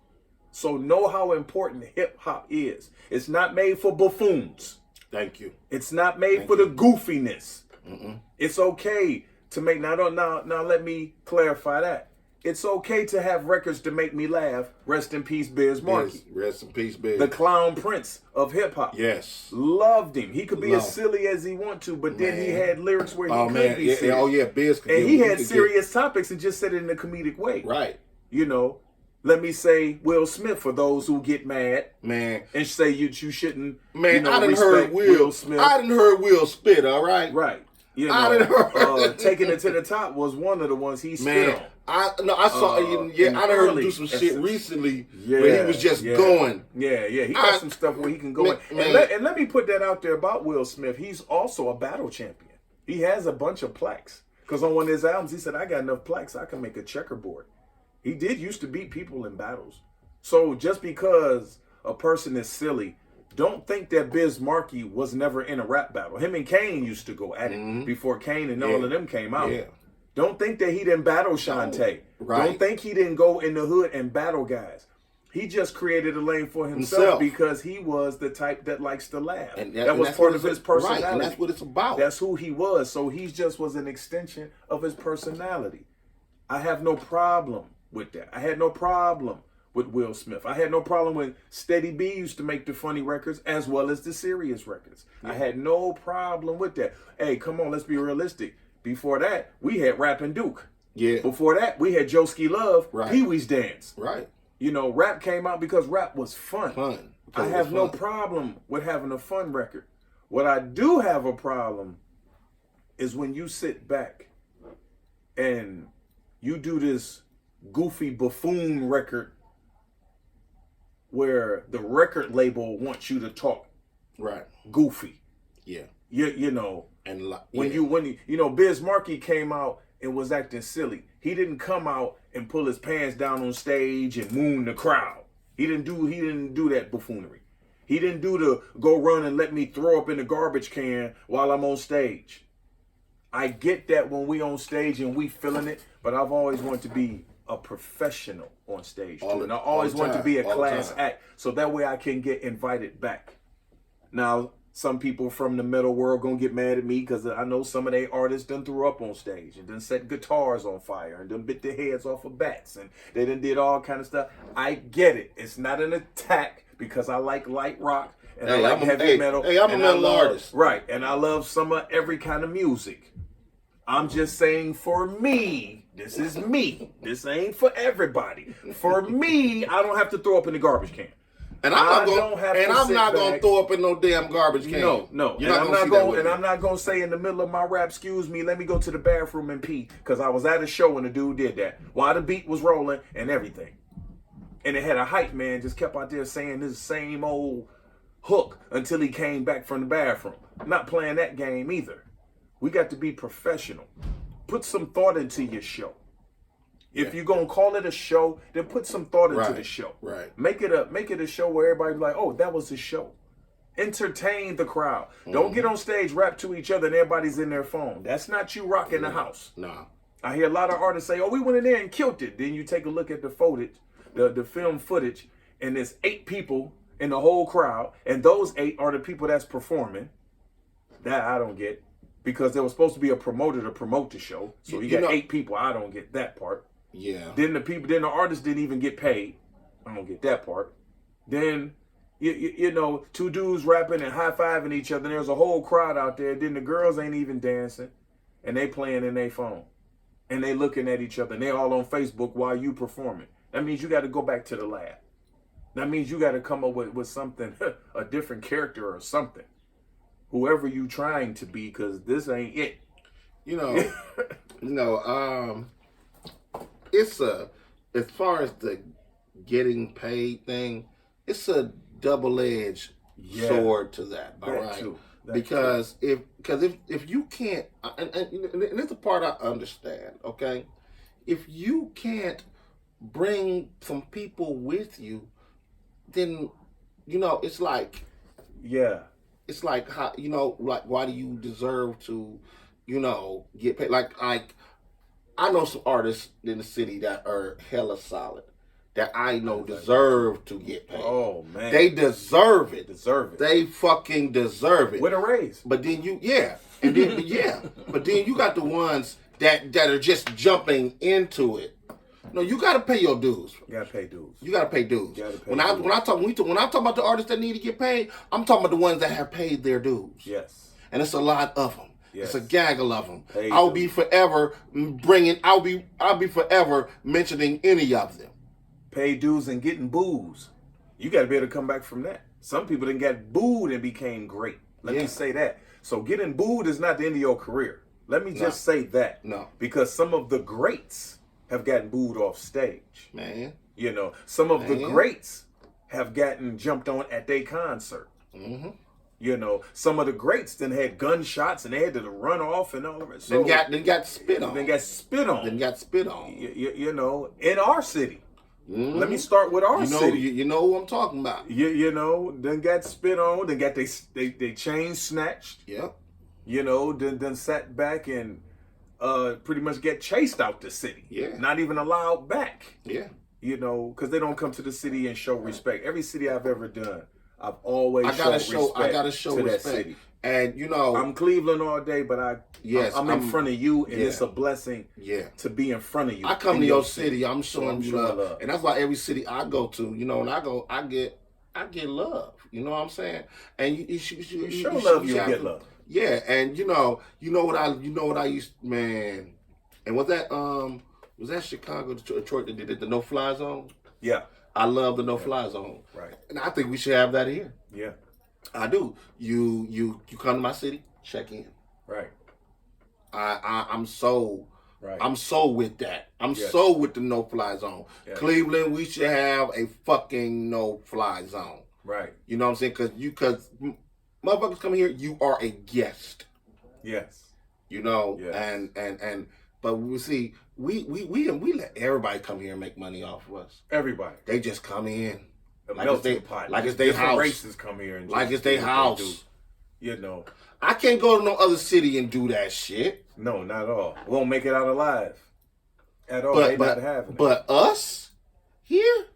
So know how important hip hop is. It's not made for buffoons. Thank you. It's not made for the goofiness. It's okay to make, now let me clarify that. It's okay to have records to make me laugh. Rest in peace, Biz Markie. Rest in peace, Biz. The clown prince of hip hop. Yes. Loved him. He could be as silly as he want to, but then he had lyrics where he could be serious. Oh yeah, Biz could and he had serious topics and just said it in a comedic way. Right. You know, let me say Will Smith for those who get mad. Man. And say you shouldn't, man, I done heard Will Smith. I done heard Will spit, all right? Right. You know, I done heard Taking It to the Top was one of the ones he spit on. I saw. I done heard him do some shit recently where he was just going. Yeah. He got some stuff where he can go. And let me put that out there about Will Smith. He's also a battle champion. He has a bunch of plaques. Because on one of his albums, he said, "I got enough plaques, I can make a checkerboard." He did used to beat people in battles. So just because a person is silly, don't think that Biz Markie was never in a rap battle. Him and Kane used to go at it before Kane and all of them came out. Yeah. Don't think that he didn't battle Shantae. Right. Don't think he didn't go in the hood and battle guys. He just created a lane for himself because he was the type that likes to laugh. And that was part of his personality. Right, and that's what it's about. That's who he was. So he just was an extension of his personality. I have no problem with that. I had no problem with Will Smith. I had no problem when Steady B used to make the funny records as well as the serious records. Yeah. I had no problem with that. Hey, come on, let's be realistic. Before that, we had Rappin' Duke. Yeah. Before that, we had Joeski Love, Pee-wee's Dance. Right. You know, rap came out because rap was fun. I have no problem with having a fun record. What I do have a problem is when you sit back and you do this goofy buffoon record where the record label wants you to talk goofy. Yeah. You know, and when you know, Biz Markie came out and was acting silly. He didn't come out and pull his pants down on stage and moon the crowd. He didn't do that buffoonery. He didn't do the go run and let me throw up in the garbage can while I'm on stage. I get that when we on stage and we feeling it, but I've always wanted to be a professional on stage too. And I always wanted to be a class act so that way I can get invited back. Now, some people from the metal world gonna get mad at me because I know some of they artists done threw up on stage and done set guitars on fire and done bit their heads off of bats and they done did all kind of stuff. I get it. It's not an attack because I like light rock and I like heavy metal. Hey, I'm a metal artist. Right, and I love some of every kind of music. I'm just saying for me, this is me. This ain't for everybody. For me, I don't have to throw up in the garbage can. And I'm not gonna throw up in no damn garbage can. No. I'm not gonna say in the middle of my rap, excuse me, let me go to the bathroom and pee, because I was at a show and the dude did that while the beat was rolling and everything. And it had a hype man just kept out there saying this same old hook until he came back from the bathroom. I'm not playing that game either. We got to be professional. Put some thought into your show. If you're gonna call it a show, then put some thought into the show. Right. Make it a show where everybody's like, oh, that was a show. Entertain the crowd. Don't get on stage, rap to each other, and everybody's in their phone. That's not you rocking the house. Nah. I hear a lot of artists say, oh, we went in there and killed it. Then you take a look at the footage, the film footage, and there's 8 people in the whole crowd, and those 8 are the people that's performing. That I don't get. Because there was supposed to be a promoter to promote the show. So you got 8 people. I don't get that part. Yeah. Then the artists didn't even get paid. I don't get that part. Then, you know, 2 dudes rapping and high-fiving each other. There's a whole crowd out there. Then the girls ain't even dancing. And they playing in their phone. And they looking at each other. And they all on Facebook while you performing. That means you got to go back to the lab. That means you got to come up with something, a different character or something. Whoever you trying to be, because this ain't it. You know, it's as far as the getting paid thing, it's a double-edged sword to that. All That right, too. That because if you can't, and it's a part I understand. Okay, if you can't bring some people with you, then it's like how like why do you deserve to get paid? Like I know some artists in the city that are hella solid that I know deserve to get paid. Oh man, they deserve it. Deserve it. They fucking deserve it. With a raise. But then but then you got the ones that are just jumping into it. No, you gotta pay your dues. You gotta pay dues. You gotta pay dues. When I'm talking about the artists that need to get paid, I'm talking about the ones that have paid their dues. Yes. And it's a lot of them. Yes. It's a gaggle of them. Paid I'll dues. be forever mentioning any of them. Pay dues and getting booze. You got to be able to come back from that. Some people didn't get booed and became great. Let me say that. So getting booed is not the end of your career. Let me just say that. No. Because some of the greats have gotten booed off stage. Man. Some of the greats have gotten jumped on at their concert. Mm-hmm. Some of the greats then had gunshots and they had to run off and all of it. So then got spit on. Then got spit on. In our city. Mm-hmm. Let me start with our city. You know who I'm talking about. Then got spit on. Then got they chains snatched. Yep. Then sat back and pretty much get chased out the city. Yeah. Not even allowed back. Yeah. Because they don't come to the city and show respect. Every city I've ever done, I've always I gotta show respect that city. And I'm Cleveland all day, but I'm in front of you, and it's a blessing to be in front of you. I come to your city, I'm showing you love. And that's why every city I go to, when I go, I get love. You know what I'm saying? And you show love, you get love. Yeah, and you know what I used, man. And was that Chicago, Detroit that did the no-fly zone? Yeah. I love the no-fly zone. Right. And I think we should have that here. Yeah. I do. You come to my city, check in. Right. I'm so right. I'm so with that. I'm so with the no-fly zone. Yes. Cleveland, we should have a fucking no-fly zone. Right. You know what I'm saying? Because motherfuckers come here, you are a guest. Yes. Yes. And but we see we let everybody come here and make money off of us. Everybody. They just come in. Like it's their house. Races come here and like it's their house. I can't go to no other city and do that shit. No, not at all. We won't make it out alive. At all. They not having it. But us here,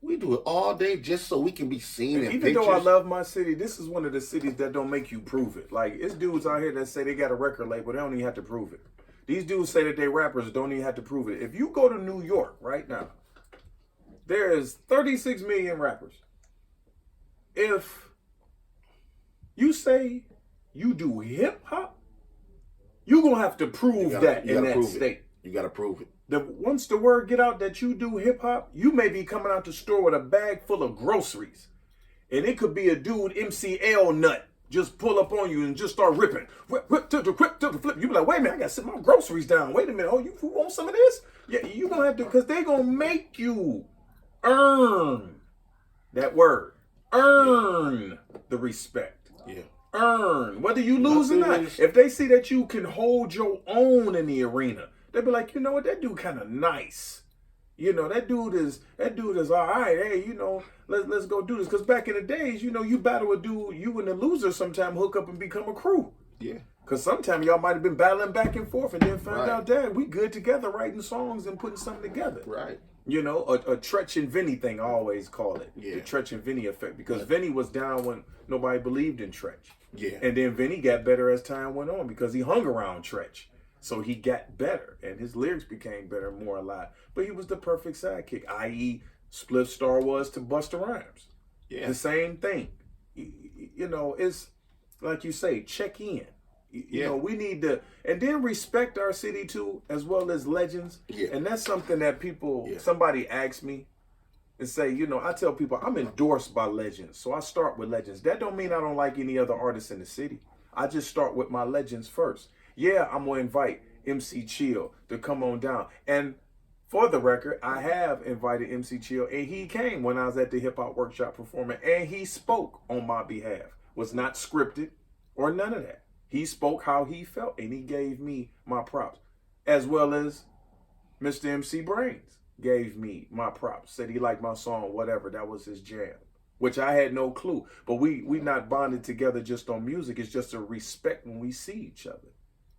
we do it all day just so we can be seen in even pictures. Though I love my city, this is one of the cities that don't make you prove it. Like, it's dudes out here that say they got a record label, they don't even have to prove it. These dudes say that they rappers don't even have to prove it. If you go to New York right now, there's 36 million rappers. If you say you do hip hop, you're gonna have to prove that in that state. You gotta prove it. Once the word get out that you do hip hop, you may be coming out the store with a bag full of groceries, and it could be a dude MCL nut just pull up on you and just start ripping, whip to the flip. You be like, wait a minute, I gotta sit my groceries down. Wait a minute, you want some of this? Yeah, you gonna have to, because they gonna make you earn that word, earn the respect. Yeah. Earn, whether you lose or not. If they see that you can hold your own in the arena, they'll be like, you know what, that dude kind of nice. That dude is all right. Hey, let's go do this. Because back in the days, you battle a dude, you and the loser sometime hook up and become a crew. Yeah. Because sometimes y'all might have been battling back and forth and then find out, dad, we good together writing songs and putting something together. Right. A Tretch and Vinny thing, I always call it. Yeah. The Tretch and Vinny effect. Because Vinny was down when nobody believed in Tretch. Yeah. And then Vinny got better as time went on because he hung around Tretch. So he got better and his lyrics became better, more alive. But he was the perfect sidekick, i.e. Spliff Star was to Busta Rhymes. Yeah. The same thing. It's like you say, check in. We need to, and then respect our city too, as well as legends. Yeah. And that's something that people, somebody asks me and say, I tell people I'm endorsed by legends. So I start with legends. That don't mean I don't like any other artists in the city. I just start with my legends first. Yeah, I'm going to invite MC Chill to come on down. And For the record, I have invited MC Chill, and he came when I was at the hip hop workshop performing, and he spoke on my behalf. Was not scripted or none of that. He spoke how he felt, and he gave me my props, as well as Mr. MC Brains gave me my props. Said he liked my song, whatever. That was his jam, which I had no clue. But we not bonded together just on music. It's just a respect when we see each other.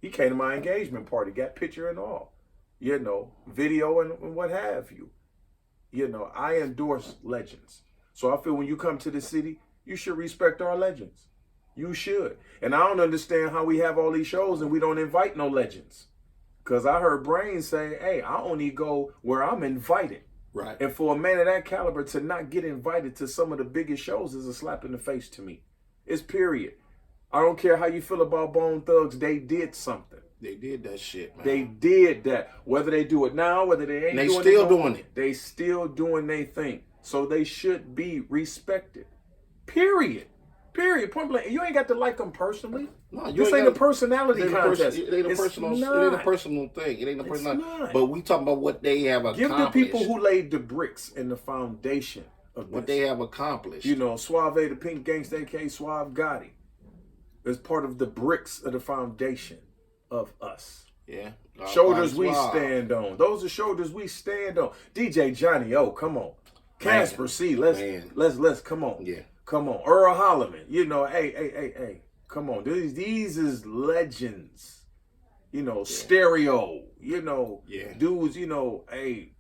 He came to my engagement party, got picture and all, video and what have you. I endorse legends. So I feel when you come to the city, you should respect our legends. You should. And I don't understand how we have all these shows and we don't invite no legends. Because I heard Brain say, hey, I only go where I'm invited. Right. And for a man of that caliber to not get invited to some of the biggest shows is a slap in the face to me. It's period. I don't care how you feel about Bone Thugs. They did something. They did that shit, man. They did that. Whether they do it now, whether they ain't doing it. They still doing it. They still doing their thing. So they should be respected. Period. Point blank. You ain't got to like them personally. No, this ain't a personality contest. It ain't a personal thing. It ain't a personal. But we talking about what they have accomplished. Give the people who laid the bricks in the foundation of what they have accomplished. Suave, the Pink Gangsta, aka Suave Gotti, is part of the bricks of the foundation of us. Yeah. Shoulders we stand on. Those are shoulders we stand on. DJ Johnny O, come on. Casper C, let's come on. Yeah. Come on. Earl Holliman, hey. Come on. These is legends. Stereo, dudes, hey.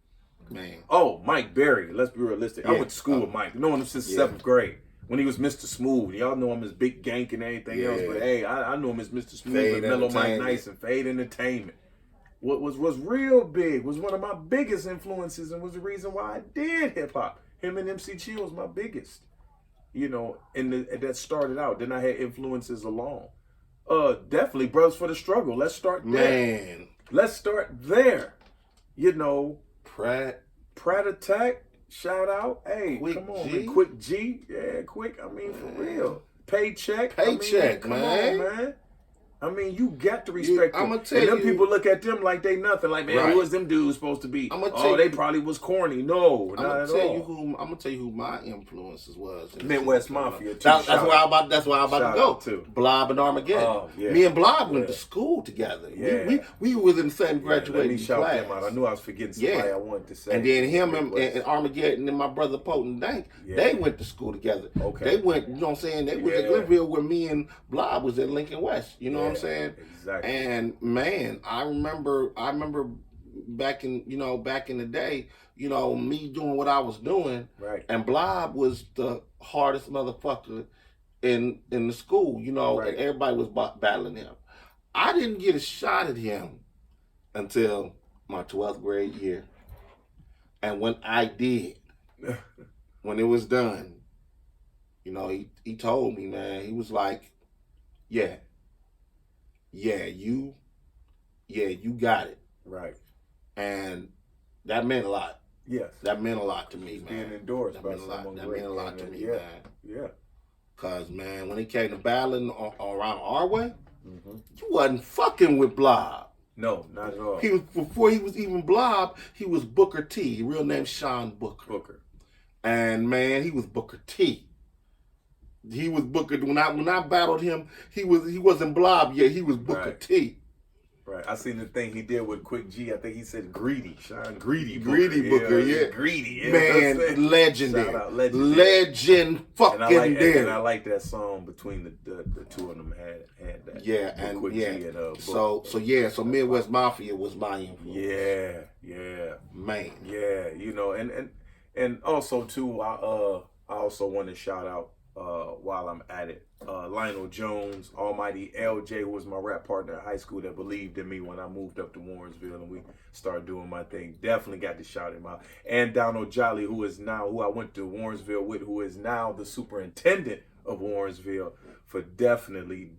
Man. Oh, Mike Berry, let's be realistic. I went to school with Mike. Knowing him since 7th grade. When he was Mr. Smooth. Y'all know him as Big Gank and everything else. But hey, I knew him as Mr. Smooth and Mellow Mike Nice and Fade Entertainment. What was real big, was one of my biggest influences and was the reason why I did hip hop. Him and MC Chill was my biggest. And that started out. Then I had influences along. Definitely Brothers for the Struggle. Let's start there. Man. Let's start there. Pratt Attack. Shout out. Hey, Quick come on, G. man. Quick G. Yeah, Quick. I mean, for real. Paycheck, man. Come on, man. I mean, you got to respect them. I'm gonna tell you, people look at them like they nothing. Like, man, right. Who was them dudes supposed to be? They probably was corny. No, I'm not at all. gonna tell you who my influences was. Midwest Mafia. That's where I'm about to go. To Blob and Armageddon. Oh, yeah. Me and Blob went to school together. Yeah. We was in the same graduating shout class. them out. I knew I was forgetting somebody I wanted to say. And then him and Armageddon and my brother Potent Dank, they went to school together. Okay. They went, you know what I'm saying? They was at Glenville where me and Blob was at Lincoln West. You know what I'm saying? Exactly. And man, I remember back in the day, me doing what I was doing, right? And Blob was the hardest motherfucker in the school, right. And everybody was battling him. I didn't get a shot at him until my 12th grade year, and when I did, when it was done, he told me, man, he was like, you got it. Right. And that meant a lot. Yes. That meant a lot to me, man. Being endorsed that by meant a lot. someone That great. meant a lot to me, yeah. man. Yeah. Cause man, when it came to battling around our way, you wasn't fucking with Blob. No, not at all. He was, before he was even Blob, he was Booker T. His real name Sean Booker. And man, he was Booker T. He was Booker. When I battled him, he wasn't Blob yet. He was Booker T. Right. I seen the thing he did with Quick G. I think he said greedy. Sean Greedy Booker. Greedy Booker, yeah. Greedy. Yeah, man, legendary. Shout out, legendary. Legend fucking there. And I like that song between the two of them had that. Yeah, and Quick G and so Midwest Mafia was my influence. Yeah. Man. Yeah, and also too, I also want to shout out while I'm at it, Lionel Jones, Almighty LJ, who was my rap partner in high school that believed in me when I moved up to Warrensville and we started doing my thing. Definitely got to shout him out. And Donald Jolly, who I went to Warrensville with, who is now the superintendent of Warrensville, for definitely,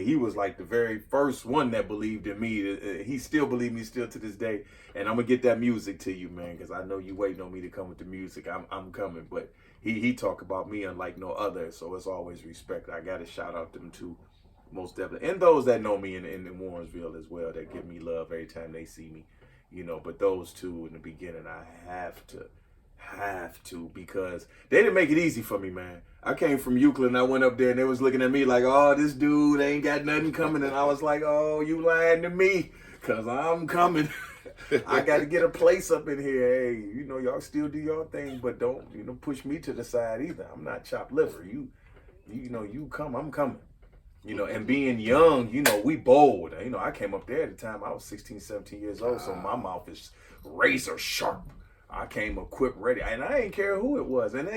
he was like the very first one that believed in me. He still believes me still to this day. And I'm going to get that music to you, man, because I know you waiting on me to come with the music. I'm coming, but he talk about me unlike no other, so it's always respect. I got to shout out them too, most definitely. And those that know me in Warrensville as well, that give me love every time they see me. you know. But those two in the beginning, I have to, because they didn't make it easy for me, man. I came from Euclid and I went up there and they was looking at me like, oh, this dude ain't got nothing coming. And I was like, oh, you lying to me, because I'm coming. I got to get a place up in here. Hey, you know, y'all still do your thing, but don't, you know, push me to the side either. I'm not chopped liver. You know, you come, I'm coming. You know, and being young, you know, we bold. You know, I came up there at the time, I was 16, 17 years old, so my mouth is razor sharp. I came equipped, ready, and I didn't care who it was. And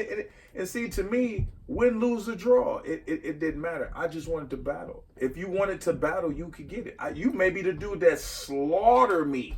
see, to me, win, lose, or draw, it didn't matter. I just wanted to battle. If you wanted to battle, you could get it. You may be the dude that slaughter me,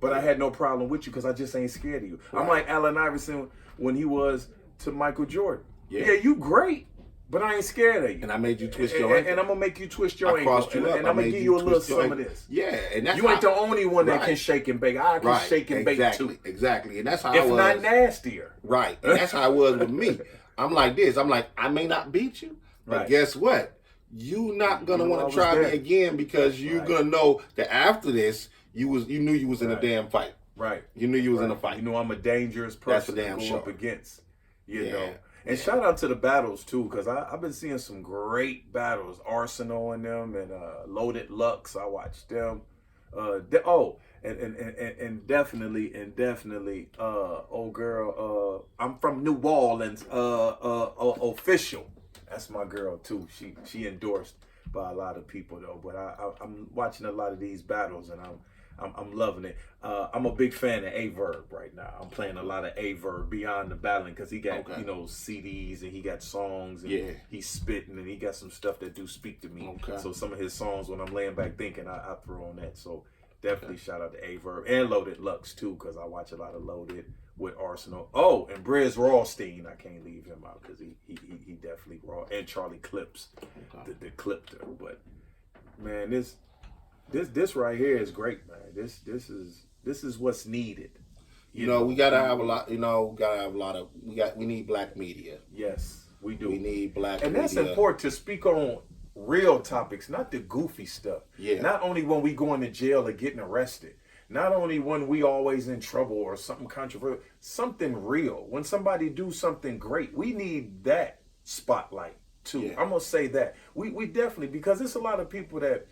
but I had no problem with you because I just ain't scared of you. Right. I'm like Allen Iverson when he was to Michael Jordan. Yeah, you great, but I ain't scared of you. And I made you twist your ankle. And I'm going to make you twist your ankle. And I'm going to give you a little some of this. Yeah. And that's you ain't the only one that can shake and bake. I can shake and bake too. Exactly. And that's how I was. If not nastier. Right. And that's how I was with me. I'm like this. I'm like, I may not beat you, but guess what? You not going to want to try me again, because you're going to know that after this, you knew you was in a damn fight. Right. You knew you was in a fight. You know I'm a dangerous person to go up against. You know. And shout out to the battles too, because I've been seeing some great battles. Arsenal and them, and Loaded Lux. I watched them. And definitely, old girl. I'm from New Orleans. Official. That's my girl too. She endorsed by a lot of people though. But I'm watching a lot of these battles, and I'm loving it. I'm a big fan of A-Verb right now. I'm playing a lot of A-Verb beyond the battling, because he got you know, CDs, and he got songs, and he's spitting, and he got some stuff that do speak to me. So some of his songs, when I'm laying back thinking, I throw on that. So definitely shout out to A-Verb and Loaded Lux too, because I watch a lot of Loaded with Arsenal. Oh, and Briz Rawstein, I can't leave him out, because he definitely raw. And Charlie Clips, the Clipter. But man, this right here is great, man. This is what's needed. You know, we gotta have a lot. We need black media. Yes, we do. We need black and media. And that's important, to speak on real topics, not the goofy stuff. Yeah. Not only when we going to jail or getting arrested. Not only when we always in trouble or something controversial. Something real. When somebody do something great, we need that spotlight too. Yeah. I'm gonna say that. We definitely, because there's a lot of people that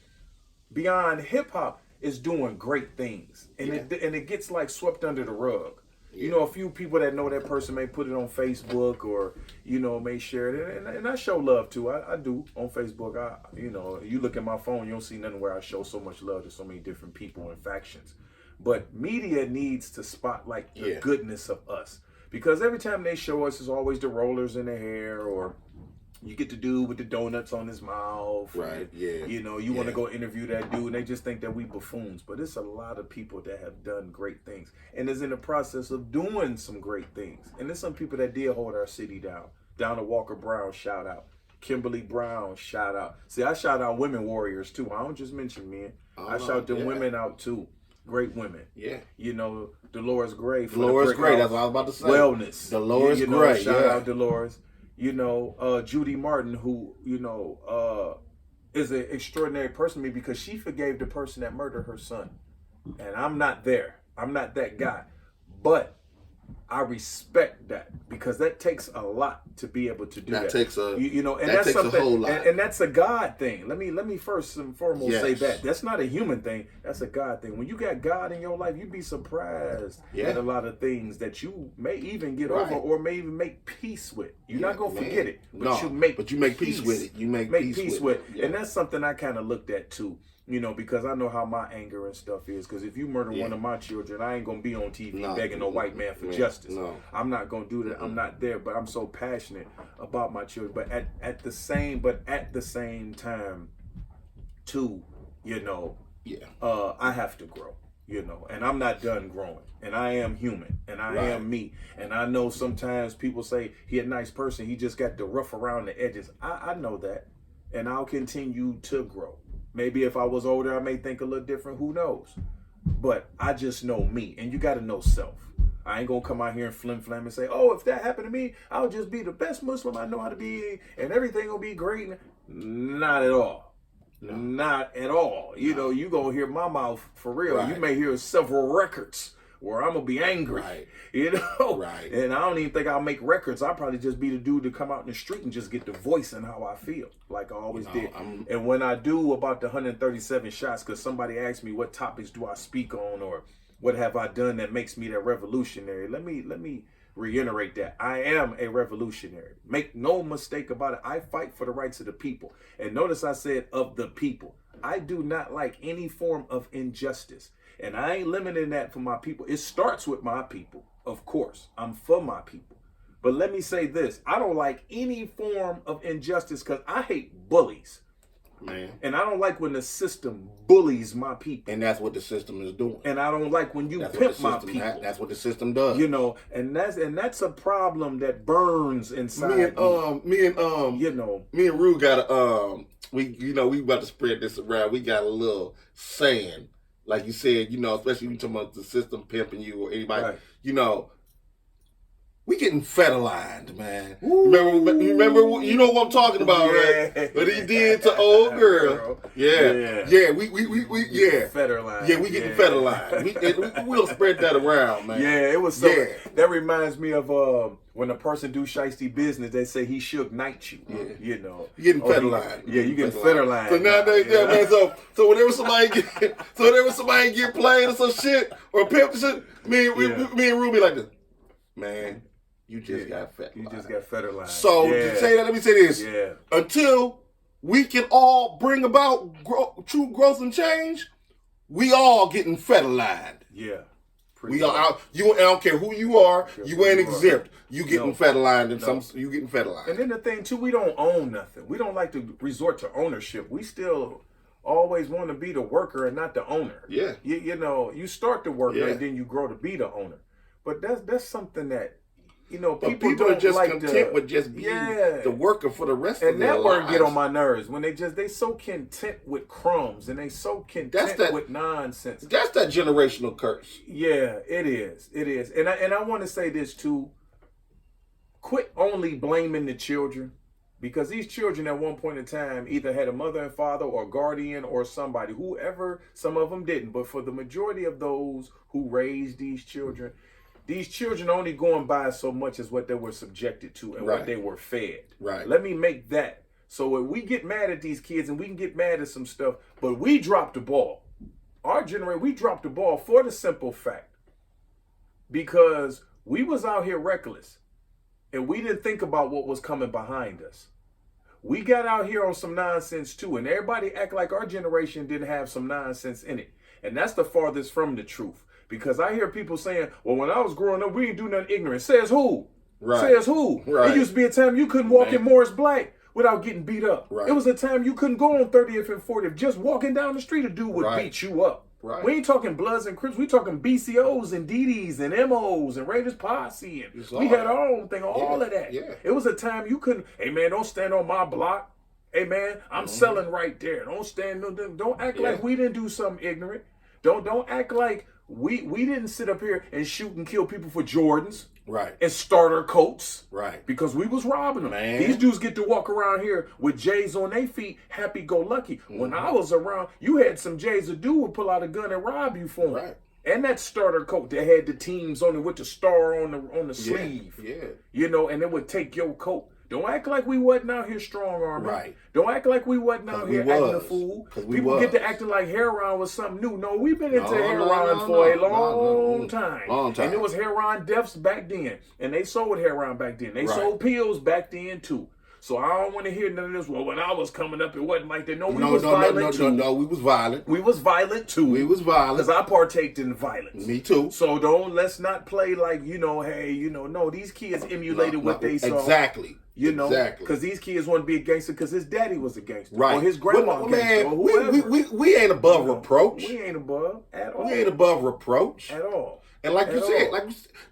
beyond hip hop is doing great things, and it gets like swept under the rug. You know, a few people that know that person may put it on Facebook, or you know, may share it, and I show love too. I do on Facebook. You know, you look at my phone, you don't see nothing where I show so much love to so many different people and factions. But media needs to spotlight the goodness of us, because every time they show us, it's always the rollers in the hair, or you get the dude with the donuts on his mouth. Right, and, you know, you want to go interview that dude, and they just think that we buffoons. But it's a lot of people that have done great things, and is in the process of doing some great things. And there's some people that did hold our city down. Down to Walker Brown, shout out. Kimberly Brown, shout out. See, I shout out women warriors too. I don't just mention men. I shout them women out too. Great women. Yeah. You know, Dolores Gray. Dolores Gray, that's what I was about to say. Wellness. Dolores Gray, shout out Dolores. You know, Judy Martin, who, you know, is an extraordinary person to me, because she forgave the person that murdered her son. And I'm not there. I'm not that guy. But I respect that, because that takes a lot to be able to do that. That takes a you know, and that that's takes something, a whole lot. And that's a God thing. Let me first and foremost say that. That's not a human thing. That's a God thing. When you got God in your life, you'd be surprised at a lot of things that you may even get over, or may even make peace with. You're not gonna forget it, but you make peace with it. You make peace with it. And that's something I kind of looked at too. You know, because I know how my anger and stuff is. Because if you murder one of my children, I ain't going to be on TV begging no white man for justice. No. I'm not going to do that. I'm not there. But I'm so passionate about my children. But at the same time, too, you know, I have to grow. You know, and I'm not done growing. And I am human. And I am me. And I know sometimes people say he a nice person. He just got the rough around the edges. I know that. And I'll continue to grow. Maybe if I was older, I may think a little different. Who knows? But I just know me. And you got to know self. I ain't going to come out here and flim-flam and say, oh, if that happened to me, I'll just be the best Muslim I know how to be. And everything will be great. Not at all. Not at all. You know, you gonna hear my mouth for real. Right. You may hear several records where I'm gonna be angry. Right. You know? Right. And I don't even think I'll make records. I'll probably just be the dude to come out in the street and just get the voice and how I feel, like I always did. And when I do about the 137 shots, because somebody asked me what topics do I speak on or what have I done that makes me that revolutionary, let me reiterate that. I am a revolutionary. Make no mistake about it. I fight for the rights of the people. And notice I said of the people. I do not like any form of injustice. And I ain't limiting that for my people. It starts with my people, of course. I'm for my people. But let me say this. I don't like any form of injustice because I hate bullies. Man. And I don't like when the system bullies my people. And that's what the system is doing. And I don't like when you pimp my people. That's what the system does. You know, and that's a problem that burns inside me and Rue got a we about to spread this around. We got a little saying, like you said, you know, especially when you talking about the system pimping you or anybody, Right. you know. We getting fed-aligned, man. Remember, you know what I'm talking about, right? What he did to old girl. Yeah. We Federline. Yeah, we getting fed-aligned. We'll spread that around, man. Yeah, it was so. Yeah. That reminds me of when a person do shiesty business, they say he should knight you. Yeah. You know, you getting fed-aligned. Yeah, you getting fed-aligned. So nowadays, man. So whenever somebody get played or some shit or pimp shit, me and Ruby like this, man. You just got fed. You just got federalized. So to say that, let me say this. Yeah. Until we can all bring about true growth and change, we all getting federalized. Yeah. We are out. I don't care who you are. You ain't exempt. You getting federalized, and you getting federalized. And then the thing too, we don't own nothing. We don't like to resort to ownership. We still always want to be the worker and not the owner. Yeah. You know, you start the worker and then you grow to be the owner. But that's something that, you know, people are just like content with just being the worker for the rest of their lives. And that word get on my nerves when they so content with crumbs and they so content with nonsense. That's that generational curse. Yeah, it is. It is. And I want to say this too. Quit only blaming the children, because these children at one point in time either had a mother and father or guardian or somebody, whoever. Some of them didn't, but for the majority of those who raised these children only going by so much as what they were subjected to and what they were fed. Right. Let me make that. So when we get mad at these kids, and we can get mad at some stuff, but we dropped the ball. Our generation, we dropped the ball for the simple fact, because we was out here reckless and we didn't think about what was coming behind us. We got out here on some nonsense too, and everybody act like our generation didn't have some nonsense in it. And that's the farthest from the truth. Because I hear people saying, well, when I was growing up, we didn't do nothing ignorant. Says who? Right. Says who? Right. It used to be a time you couldn't walk in Morris Black without getting beat up. Right. It was a time you couldn't go on 30th and 40th. Just walking down the street, a dude would beat you up. Right. We ain't talking Bloods and Crips. We talking BCOs and DDs and MOs and Raiders Posse. And we had our own thing, all of that. Yeah. It was a time you couldn't, hey, man, don't stand on my block. Hey, man, I'm selling right there. Don't act like we didn't do something ignorant. Don't act like we didn't sit up here and shoot and kill people for Jordans. Right. And starter coats. Right. Because we was robbing them. Man. These dudes get to walk around here with J's on their feet, happy-go-lucky. When I was around, you had some J's, a dude would pull out a gun and rob you for them. Right. And that starter coat that had the teams on it with the star on the sleeve. Yeah. You know, and it would take your coat. Don't act like we wasn't out here strong arming. Right. Don't act like we wasn't out here acting a fool. People get to acting like heroin was something new. No, we've been into heroin for a long time. Long time. And it was heroin deaths back then. And they sold heroin back then. They sold pills back then too. So I don't want to hear none of this. Well, when I was coming up, it wasn't like that. No, we was violent too. No, we was violent. We was violent too. We was violent. Because I partaked in violence. Me too. So let's not play like, no, these kids emulated what they saw. Exactly. You know, because these kids want to be a gangster because his daddy was a gangster. Right. Or his grandma was a gangster. Or whoever. We ain't above reproach. We ain't above at all. We ain't above reproach. At all. And like you said,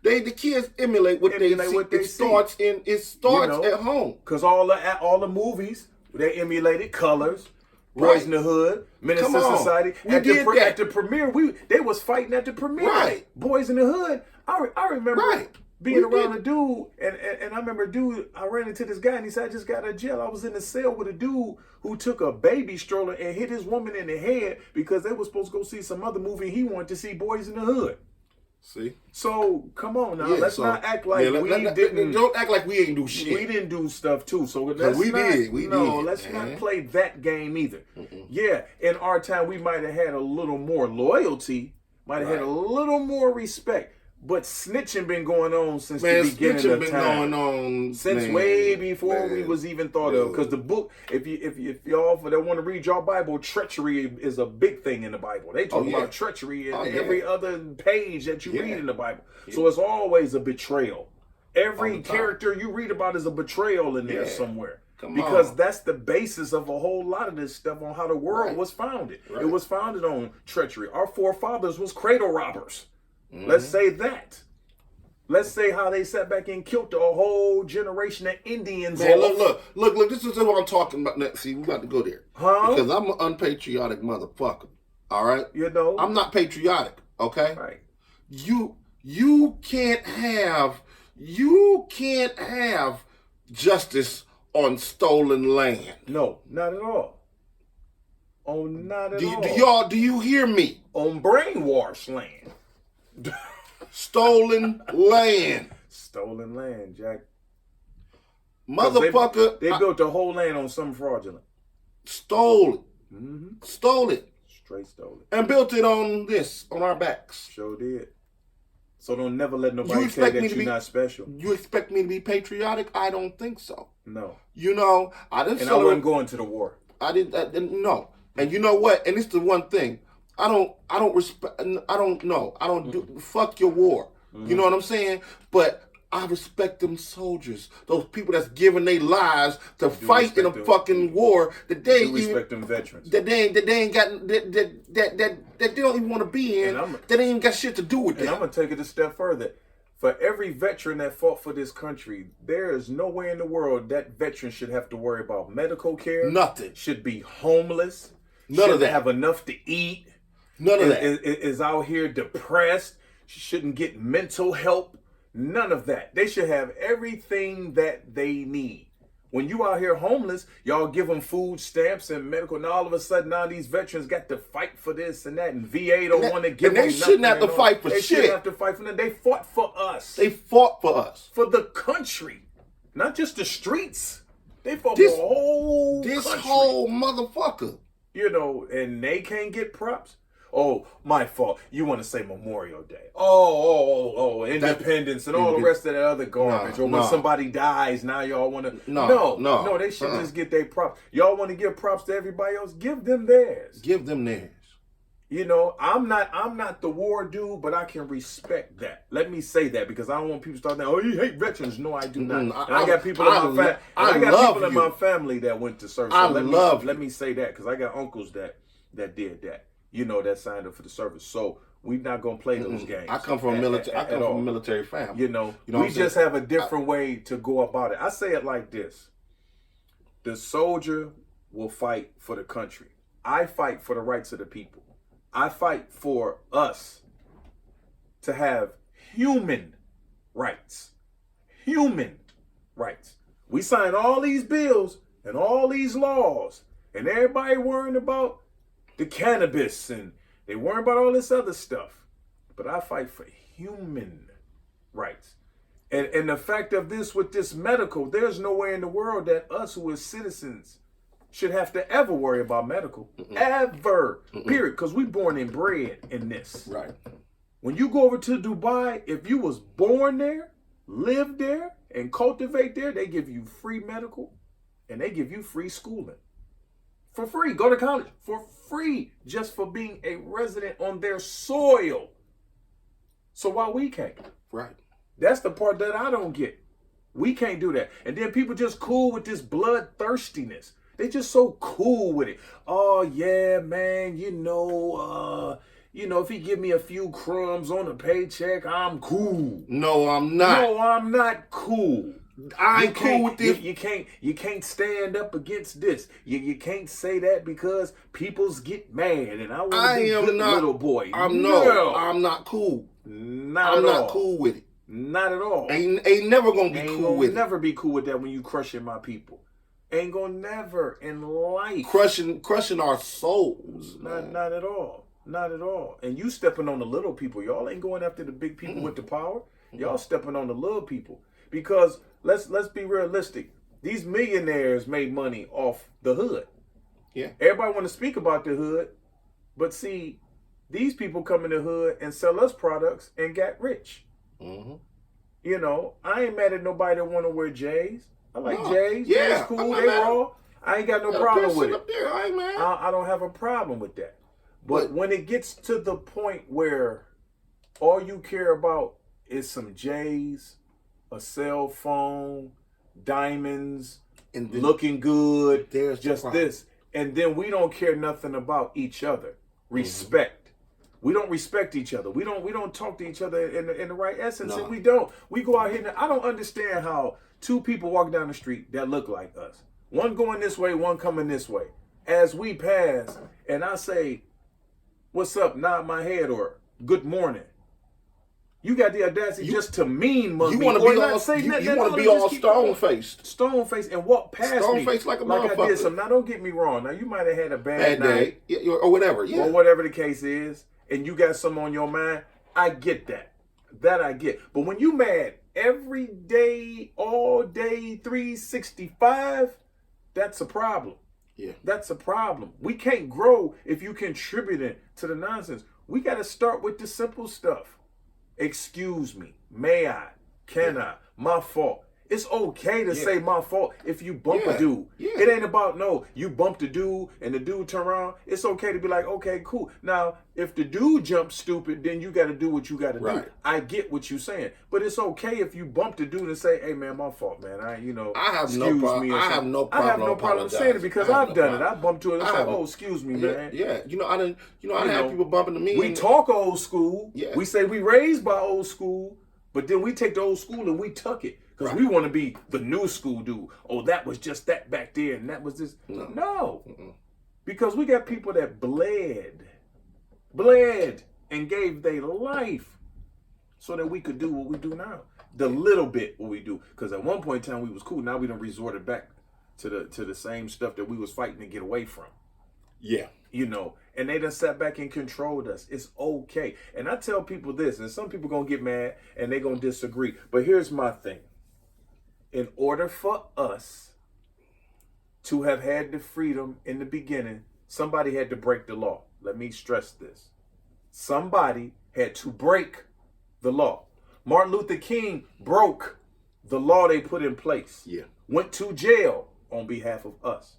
the kids emulate what they see. It starts at home. Because all the movies, they emulated Colors, Boys in the Hood, Menace to Society. At the premiere, they was fighting at the premiere. Right. Boys in the Hood. I remember. Right. being around a dude, and I remember a dude, I ran into this guy and he said, I just got out of jail. I was in the cell with a dude who took a baby stroller and hit his woman in the head because they were supposed to go see some other movie. He wanted to see Boys in the Hood. See? So, come on now. Let's not act like we didn't. Don't act like we ain't do shit. We didn't do stuff too. So let's let's not play that game either. Yeah, in our time, we might have had a little more loyalty, might have had a little more respect. But snitching been going on since the beginning of time. Going on since way before we was even thought of. Because the book, if y'all that want to read your Bible, treachery is a big thing in the Bible. They talk about treachery in every other page that you read in the Bible. So it's always a betrayal. Every character you read about is a betrayal in there somewhere. Because that's the basis of a whole lot of this stuff on how the world was founded. It was founded on treachery. Our forefathers was cradle robbers. Let's say that. Let's say how they sat back and killed a whole generation of Indians. Man, look. This is what I'm talking about. Now, see, we're about to go there. Because I'm an unpatriotic motherfucker. All right? You know? I'm not patriotic, okay? Right. You can't have justice on stolen land. No, not at all. Oh, not at all. Do you hear me? On brainwash land. Stolen land. Stolen land, Jack. Motherfucker. They built the whole land on something fraudulent. Stole it. Stole it. Straight stole it. And built it on our backs. Sure did. So don't never let nobody say that you're not special. You expect me to be patriotic? I don't think so. No. You know, I didn't. And I wasn't going to the war. I didn't. No. And you know what? And it's the one thing. I don't respect. I don't know. I don't do. Fuck your war. You know what I'm saying? But I respect them soldiers, those people that's giving their lives to fight in a fucking war that they respect them veterans that they ain't got that they don't even want to be in. That ain't even got shit to do with that. And I'm gonna take it a step further. For every veteran that fought for this country, there is nowhere in the world that veteran should have to worry about medical care. Nothing. Should be homeless. None of that. Have enough to eat. None of that. Is out here depressed. Shouldn't get mental help. None of that. They should have everything that they need. When you out here homeless, y'all give them food stamps and medical, and all of a sudden now these veterans got to fight for this and that, and VA don't want to give them nothing. They shouldn't have to fight for shit. They shouldn't have to fight for that. They fought for us. They fought for us. For the country. Not just the streets. They fought for the whole country. This whole motherfucker. You know, and they can't get props. Oh, my fault. You want to say Memorial Day. Oh, Independence and all the rest of that other garbage. Or when somebody dies, now y'all want to... No, they should just get their props. Y'all want to give props to everybody else? Give them theirs. Give them theirs. You know, I'm not the war dude, but I can respect that. Let me say that because I don't want people to start saying, "Oh, you hate veterans." No, I do not. I got people in my family that went to service. So let me say that because I got uncles that did that. You know, that signed up for the service. So we're not gonna play those games. I come from a military family. You know we just have a different way to go about it. I say it like this: the soldier will fight for the country. I fight for the rights of the people. I fight for us to have human rights. Human rights. We sign all these bills and all these laws, and everybody worrying about the cannabis and they worry about all this other stuff. But I fight for human rights. And the fact of this with this medical, there's nowhere in the world that us who are citizens should have to ever worry about medical. Ever. Period. Because we born and bred in this. Right. When you go over to Dubai, if you was born there, live there, and cultivate there, they give you free medical and they give you free schooling. For free. Go to college for free just for being a resident on their soil. So why we can't? Right. That's the part that I don't get. We can't do that. And then people just cool with this bloodthirstiness. They just so cool with it. Oh yeah, man, you know, if he give me a few crumbs on a paycheck, I'm cool. No, I'm not. No, I'm not cool. I ain't cool with this. You can't stand up against this. You can't say that because peoples get mad and I want to be a good little boy. I'm not cool. I'm not cool with it. Not at all. Ain't never gonna be cool with it. Never be cool with that when you crushing my people. Ain't gonna never in life. Crushing our souls. Not at all. Not at all. And you stepping on the little people. Y'all ain't going after the big people with the power. Y'all stepping on the little people. Because let's be realistic. These millionaires made money off the hood. Yeah. Everybody want to speak about the hood, but see, these people come in the hood and sell us products and got rich. Mm-hmm. You know, I ain't mad at nobody that want to wear J's. I like No. J's. Yeah, J's cool. I'm They not mad. raw. I ain't got no problem with it. Up there, I ain't mad. I don't have a problem with that. But when it gets to the point where all you care about is some J's, a cell phone, diamonds, And then looking good, there's the just problem. this. And then we don't care nothing about each other. Respect. We don't respect each other. We don't talk to each other in the right essence. No. And we don't. We go out here and I don't understand how two people walk down the street that look like us. One going this way, one coming this way. As we pass, and I say, "What's up?" Nod my head or "Good morning." You got the audacity just to mean mug You me want to or be not all say nothing you at want all to and be just all keep stone going. faced. Stone face and walk past me. Stone faced like a I motherfucker. did something. Now don't get me wrong. Now you might have had a bad night day, or whatever. Yeah. or whatever the case is, and you got something on your mind. I get that. That I get. But when you mad every day, all day, 365, that's a problem. Yeah. That's a problem. We can't grow if you contributing to the nonsense. We got to start with the simple stuff. Excuse me. May I? Can I? My fault. It's okay to say my fault if you bump a dude. Yeah. It ain't about no, you bumped a dude and the dude turn around. It's okay to be like, okay, cool. Now, if the dude jumps stupid, then you got to do what you got to do. Right. I get what you're saying. But it's okay if you bump the dude and say, hey, man, my fault, man. I have excuse no problem. me or I have something. no I have no problem problem saying it because apologizing. I've done it. I bumped to it and I said, haven't- oh, excuse me, Yeah, man. yeah. I didn't. I had people bumping to me. We talk old school. Yeah. We say we raised by old school, but then we take the old school and we tuck it. Because we want to be the new school dude. Oh, that was just that back there and that was this. No. Because we got people that bled and gave their life so that we could do what we do now. The little bit what we do. Because at one point in time we was cool. Now we done resorted back to the same stuff that we was fighting to get away from. Yeah. You know, and they done sat back and controlled us. It's okay. And I tell people this, and some people gonna get mad and they gonna disagree. But here's my thing. In order for us to have had the freedom in the beginning, somebody had to break the law. Let me stress this. Somebody had to break the law. Martin Luther King broke the law they put in place. Yeah. Went to jail on behalf of us.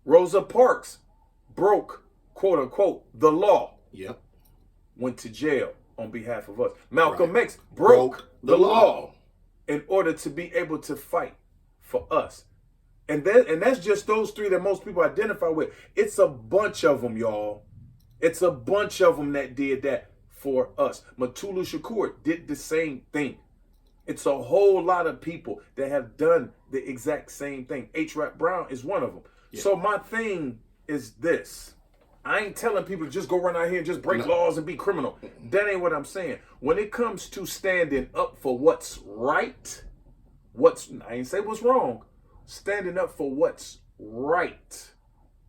Rosa Parks broke, quote unquote, the law. Yep. Went to jail on behalf of us. Malcolm Right. X broke the law law. in order to be able to fight for us. And that's just those three that most people identify with. It's a bunch of them, y'all. It's a bunch of them that did that for us. Matulu Shakur did the same thing. It's a whole lot of people that have done the exact same thing. H. Rap Brown is one of them. Yeah. So my thing is this. I ain't telling people to just go run out here and just break laws and be criminal. That ain't what I'm saying. When it comes to standing up for what's right, I ain't say what's wrong, standing up for what's right,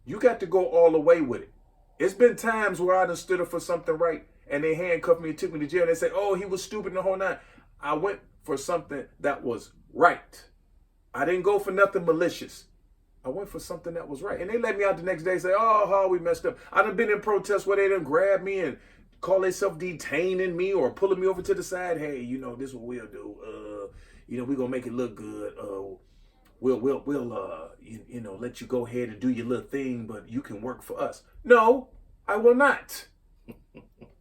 you got to go all the way with it. It's been times where I done stood up for something right and they handcuffed me and took me to jail and they say, oh, he was stupid and the whole night. I went for something that was right. I didn't go for nothing malicious. I went for something that was right. And they let me out the next day and say, oh, we messed up. I done been in protests where they done grab me and call themselves detaining me or pulling me over to the side. Hey, this is what we'll do. We're going to make it look good. We'll let you go ahead and do your little thing, but you can work for us. No, I will not.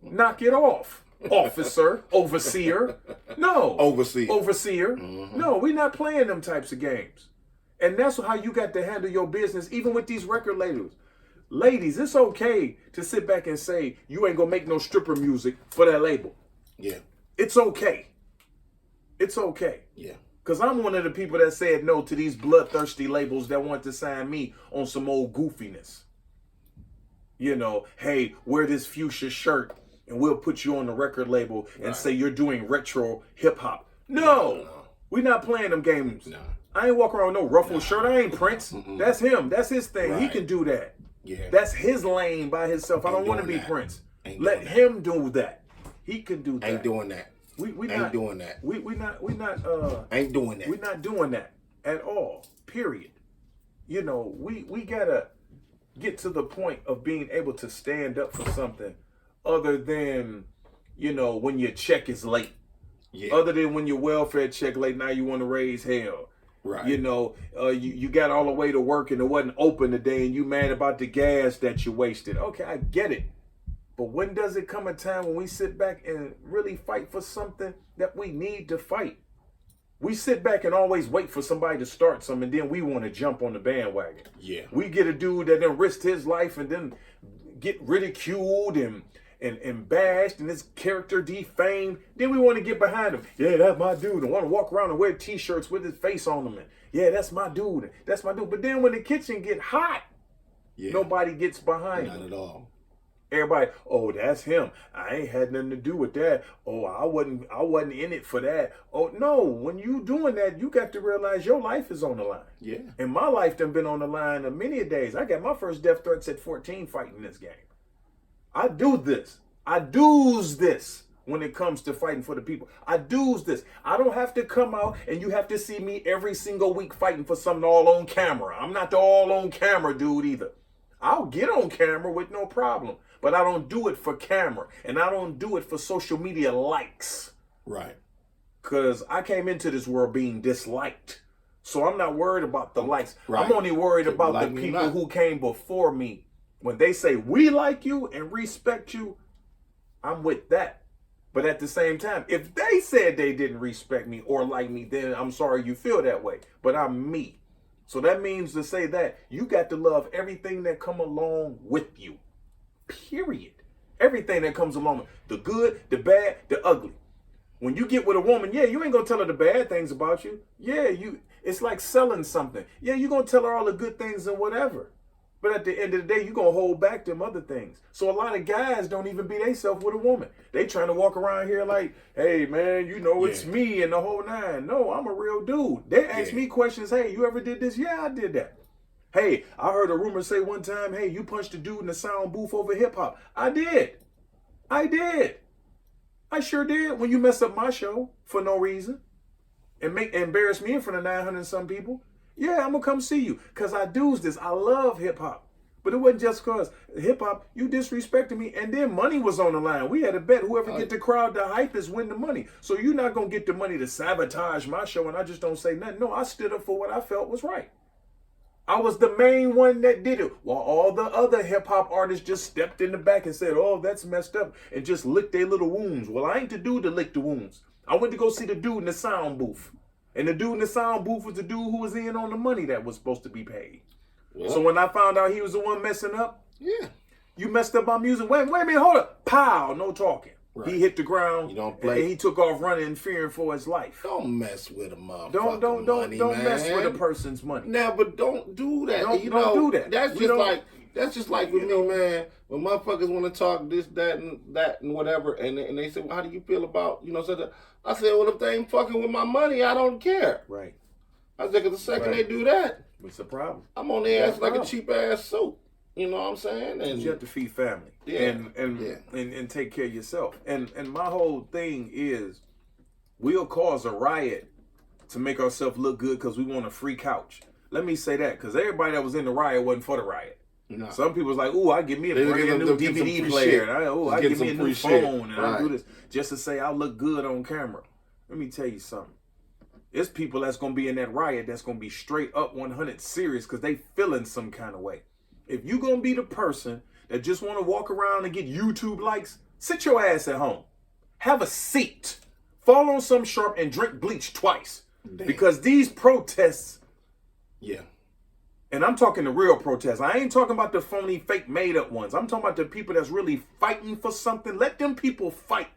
Knock it off. Officer, overseer. No. Overseer. Mm-hmm. No, we're not playing them types of games. And that's how you got to handle your business, even with these record labels. Ladies, it's okay to sit back and say, you ain't gonna make no stripper music for that label. Yeah. It's okay. It's okay. Yeah. Because I'm one of the people that said no to these bloodthirsty labels that want to sign me on some old goofiness. Hey, wear this fuchsia shirt and we'll put you on the record label and Right. say you're doing retro hip hop. No. We're not playing them games. No. I ain't walking around with no ruffled shirt. I ain't Prince. That's him. That's his thing. He Right. can do that. Yeah. That's his lane by himself. I don't want to be doing that. Prince. Ain't Let doing him do that. He can do that. Ain't doing that. We Ain't not doing that. We not Ain't doing that. we're not doing that at all. Period. You know, we gotta get to the point of being able to stand up for something other than, you know, when your check is late. Yeah. Other than when your welfare check late, now you want to raise hell. Right. You know, you got all the way to work and it wasn't open today and you mad about the gas that you wasted. Okay, I get it. But when does it come a time when we sit back and really fight for something that we need to fight? We sit back and always wait for somebody to start something, and then we want to jump on the bandwagon. Yeah. We get a dude that then risked his life and then get ridiculed and bashed and his character defamed. Then we want to get behind him. Yeah, that's my dude. And want to walk around and wear t-shirts with his face on them. And yeah, that's my dude. That's my dude. But then when the kitchen get hot, Yeah. nobody gets behind Not him. at all. Everybody, oh, that's him. I ain't had nothing to do with that. Oh, I wasn't in it for that. Oh, no, when you doing that, you got to realize your life is on the line. Yeah. And my life done been on the line of many a days. I got my first death threats at 14 fighting this game. I do this. I do's this when it comes to fighting for the people. I do's this. I don't have to come out and you have to see me every single week fighting for something all on camera. I'm not the all on camera dude either. I'll get on camera with no problem, but I don't do it for camera and I don't do it for social media likes. Right. Because I came into this world being disliked. So I'm not worried about the likes. Right. I'm only worried about Like the me or people not. who came before me. When they say we like you and respect you, I'm with that. But at the same time, if they said they didn't respect me or like me, then I'm sorry you feel that way. But I'm me. So that means to say that you got to love everything that come along with you. Period. Everything that comes along with the good, the bad, the ugly. When you get with a woman, yeah, you ain't gonna tell her the bad things about you. Yeah, it's like selling something. Yeah, you're gonna tell her all the good things and whatever. But at the end of the day, you're going to hold back them other things. So a lot of guys don't even be themselves with a woman. They trying to walk around here like, hey, man, you know, it's me and the whole nine. No, I'm a real dude. They ask me questions. Hey, you ever did this? Yeah, I did that. Hey, I heard a rumor say one time, hey, you punched a dude in the sound booth over hip hop. I did. I sure did. When you mess up my show for no reason and embarrass me in front of 900 and some people. Yeah, I'm going to come see you because I do's this. I love hip-hop. But it wasn't just because hip-hop, you disrespected me, and then money was on the line. We had a bet whoever get the crowd the hype is win the money. So you're not going to get the money to sabotage my show, and I just don't say nothing. No, I stood up for what I felt was right. I was the main one that did it, while all the other hip-hop artists just stepped in the back and said, oh, that's messed up, and just licked their little wounds. Well, I ain't the dude to lick the wounds. I went to go see the dude in the sound booth. And the dude in the sound booth was the dude who was in on the money that was supposed to be paid. Well, so when I found out he was the one messing up, you messed up my music. Wait a minute, hold up. Pow, no talking. Right. He hit the ground. You don't play. And he took off running, fearing for his life. Don't mess with a motherfucking Don't mess with a person's money. Now, but don't do that. Don't do that. That's just like with me, man. When motherfuckers want to talk this, that, and whatever, and they say, well, how do you feel about, I said, well, if they ain't fucking with my money, I don't care. Right. I said, because the second they do that, it's a problem. I'm on their ass like a cheap ass suit. You know what I'm saying? And you have to feed family and take care of yourself. And my whole thing is, we'll cause a riot to make ourselves look good because we want a free couch. Let me say that, because everybody that was in the riot wasn't for the riot. No. Some people's like, ooh, I give me a brand new DVD player. I give me a new phone, and I do this just to say I look good on camera. Let me tell you something. It's people that's going to be in that riot that's going to be straight up 100 serious because they feeling some kind of way. If you going to be the person that just want to walk around and get YouTube likes, sit your ass at home. Have a seat. Fall on some sharp and drink bleach twice. Damn. Because these protests, and I'm talking the real protests. I ain't talking about the phony, fake, made-up ones. I'm talking about the people that's really fighting for something. Let them people fight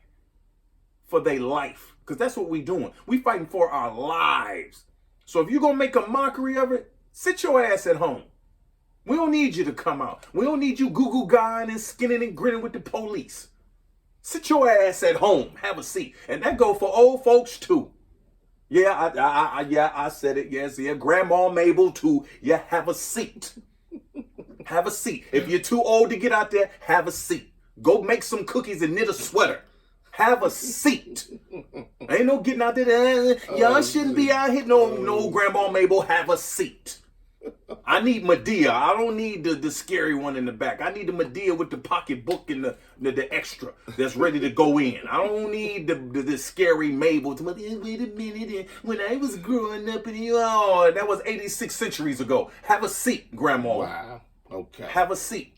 for their life. Because that's what we doing. We fighting for our lives. So if you're going to make a mockery of it, sit your ass at home. We don't need you to come out. We don't need you goo-goo guying and skinning and grinning with the police. Sit your ass at home. Have a seat. And that go for old folks too. Yeah, I said it. Yes, yeah. Grandma Mabel too. Yeah, have a seat. Have a seat. If you're too old to get out there, have a seat. Go make some cookies and knit a sweater. Have a seat. Ain't no getting out there. Y'all shouldn't be out here. No, Grandma Mabel, have a seat. I need Medea. I don't need the scary one in the back. I need the Medea with the pocketbook and the extra that's ready to go in. I don't need the scary Mabel. Wait a minute. When I was growing up, that was 86 centuries ago. Have a seat, Grandma. Wow. Okay. Have a seat.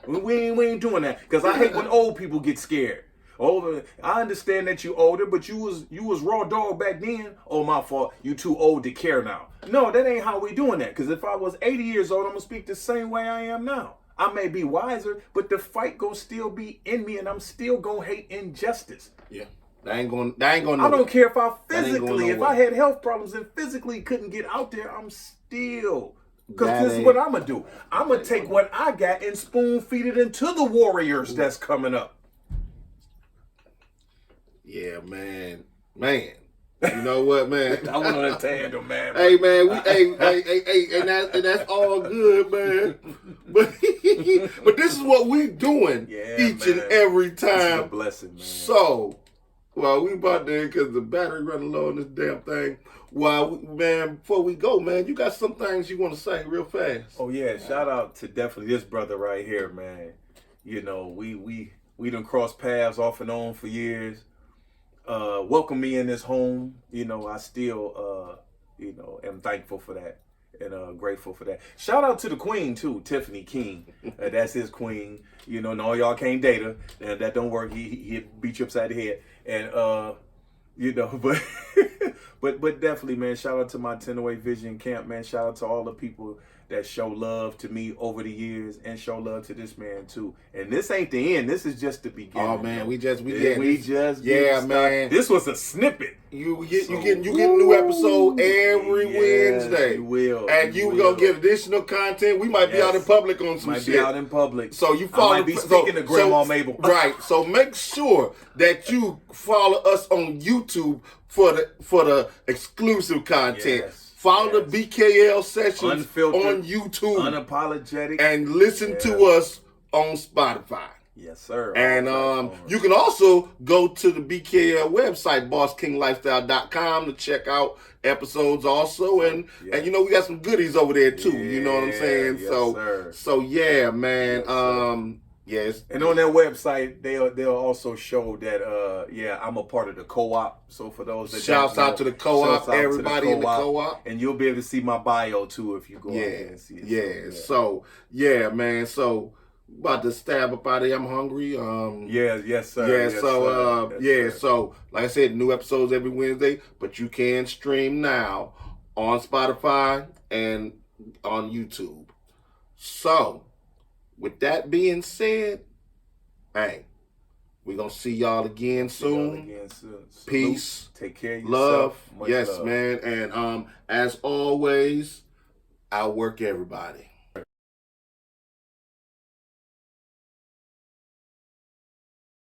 we ain't doing that because I hate when old people get scared. Oh, I understand that you older, but you was raw dog back then. Oh, my fault. You too old to care now. No, that ain't how we doing that. Because if I was 80 years old, I'm gonna speak the same way I am now. I may be wiser, but the fight gonna still be in me, and I'm still gonna hate injustice. Yeah, that ain't going. I don't care if if I had health problems and physically couldn't get out there, I'm still. Because this is what I'm gonna do. I'm gonna take what I got and spoon feed it into the warriors that's coming up. Yeah, man. You know what, man? I went on a tandem, man. Hey, man. And that's all good, man. But this is what we doing each and every time. This is a blessing, man. So, well, we about to, because the battery running low on this damn thing. Well, man, before we go, man, you got some things you want to say real fast. Oh yeah, shout out to definitely this brother right here, man. You know, we done crossed paths off and on for years. Welcome me in this home. You know, I still, am thankful for that and grateful for that. Shout out to the queen too, Tiffany King. That's his queen. You know, and all y'all can't date her. And that don't work. He beat you upside the head. And but definitely, man. Shout out to my 1008 Vision Camp, man. Shout out to all the people that show love to me over the years and show love to this man too. And this ain't the end. This is just the beginning. Oh man, we just man. This was a snippet. You get new episode every Wednesday. You will. And you gonna get additional content. We might be out in public on some shit. Might be out in public. So you follow. I might be speaking to Grandma Mabel. Right. So make sure that you follow us on YouTube for the exclusive content. Yes. Follow the BKL sessions Unfiltered, on YouTube. Unapologetic. And listen to us on Spotify. Yes, sir. And you can also go to the BKL website, BossKingLifestyle.com, to check out episodes also. And you know, we got some goodies over there too. You know what I'm saying? Yes, so yeah, man. Yes. And on their website, they'll also show that I'm a part of the co-op. So for those that shouts out to the co-op, everybody in the co-op, and you'll be able to see my bio too if you go out there and see it. Yeah. So yeah, man. So about to stab up out of here. I'm hungry. Yes, sir. Yeah. So like I said, new episodes every Wednesday, but you can stream now on Spotify and on YouTube. So with that being said, hey, we're going to see y'all again soon. Peace. Take care of yourself. Love. Much Yes, love. man. And as always, outwork everybody.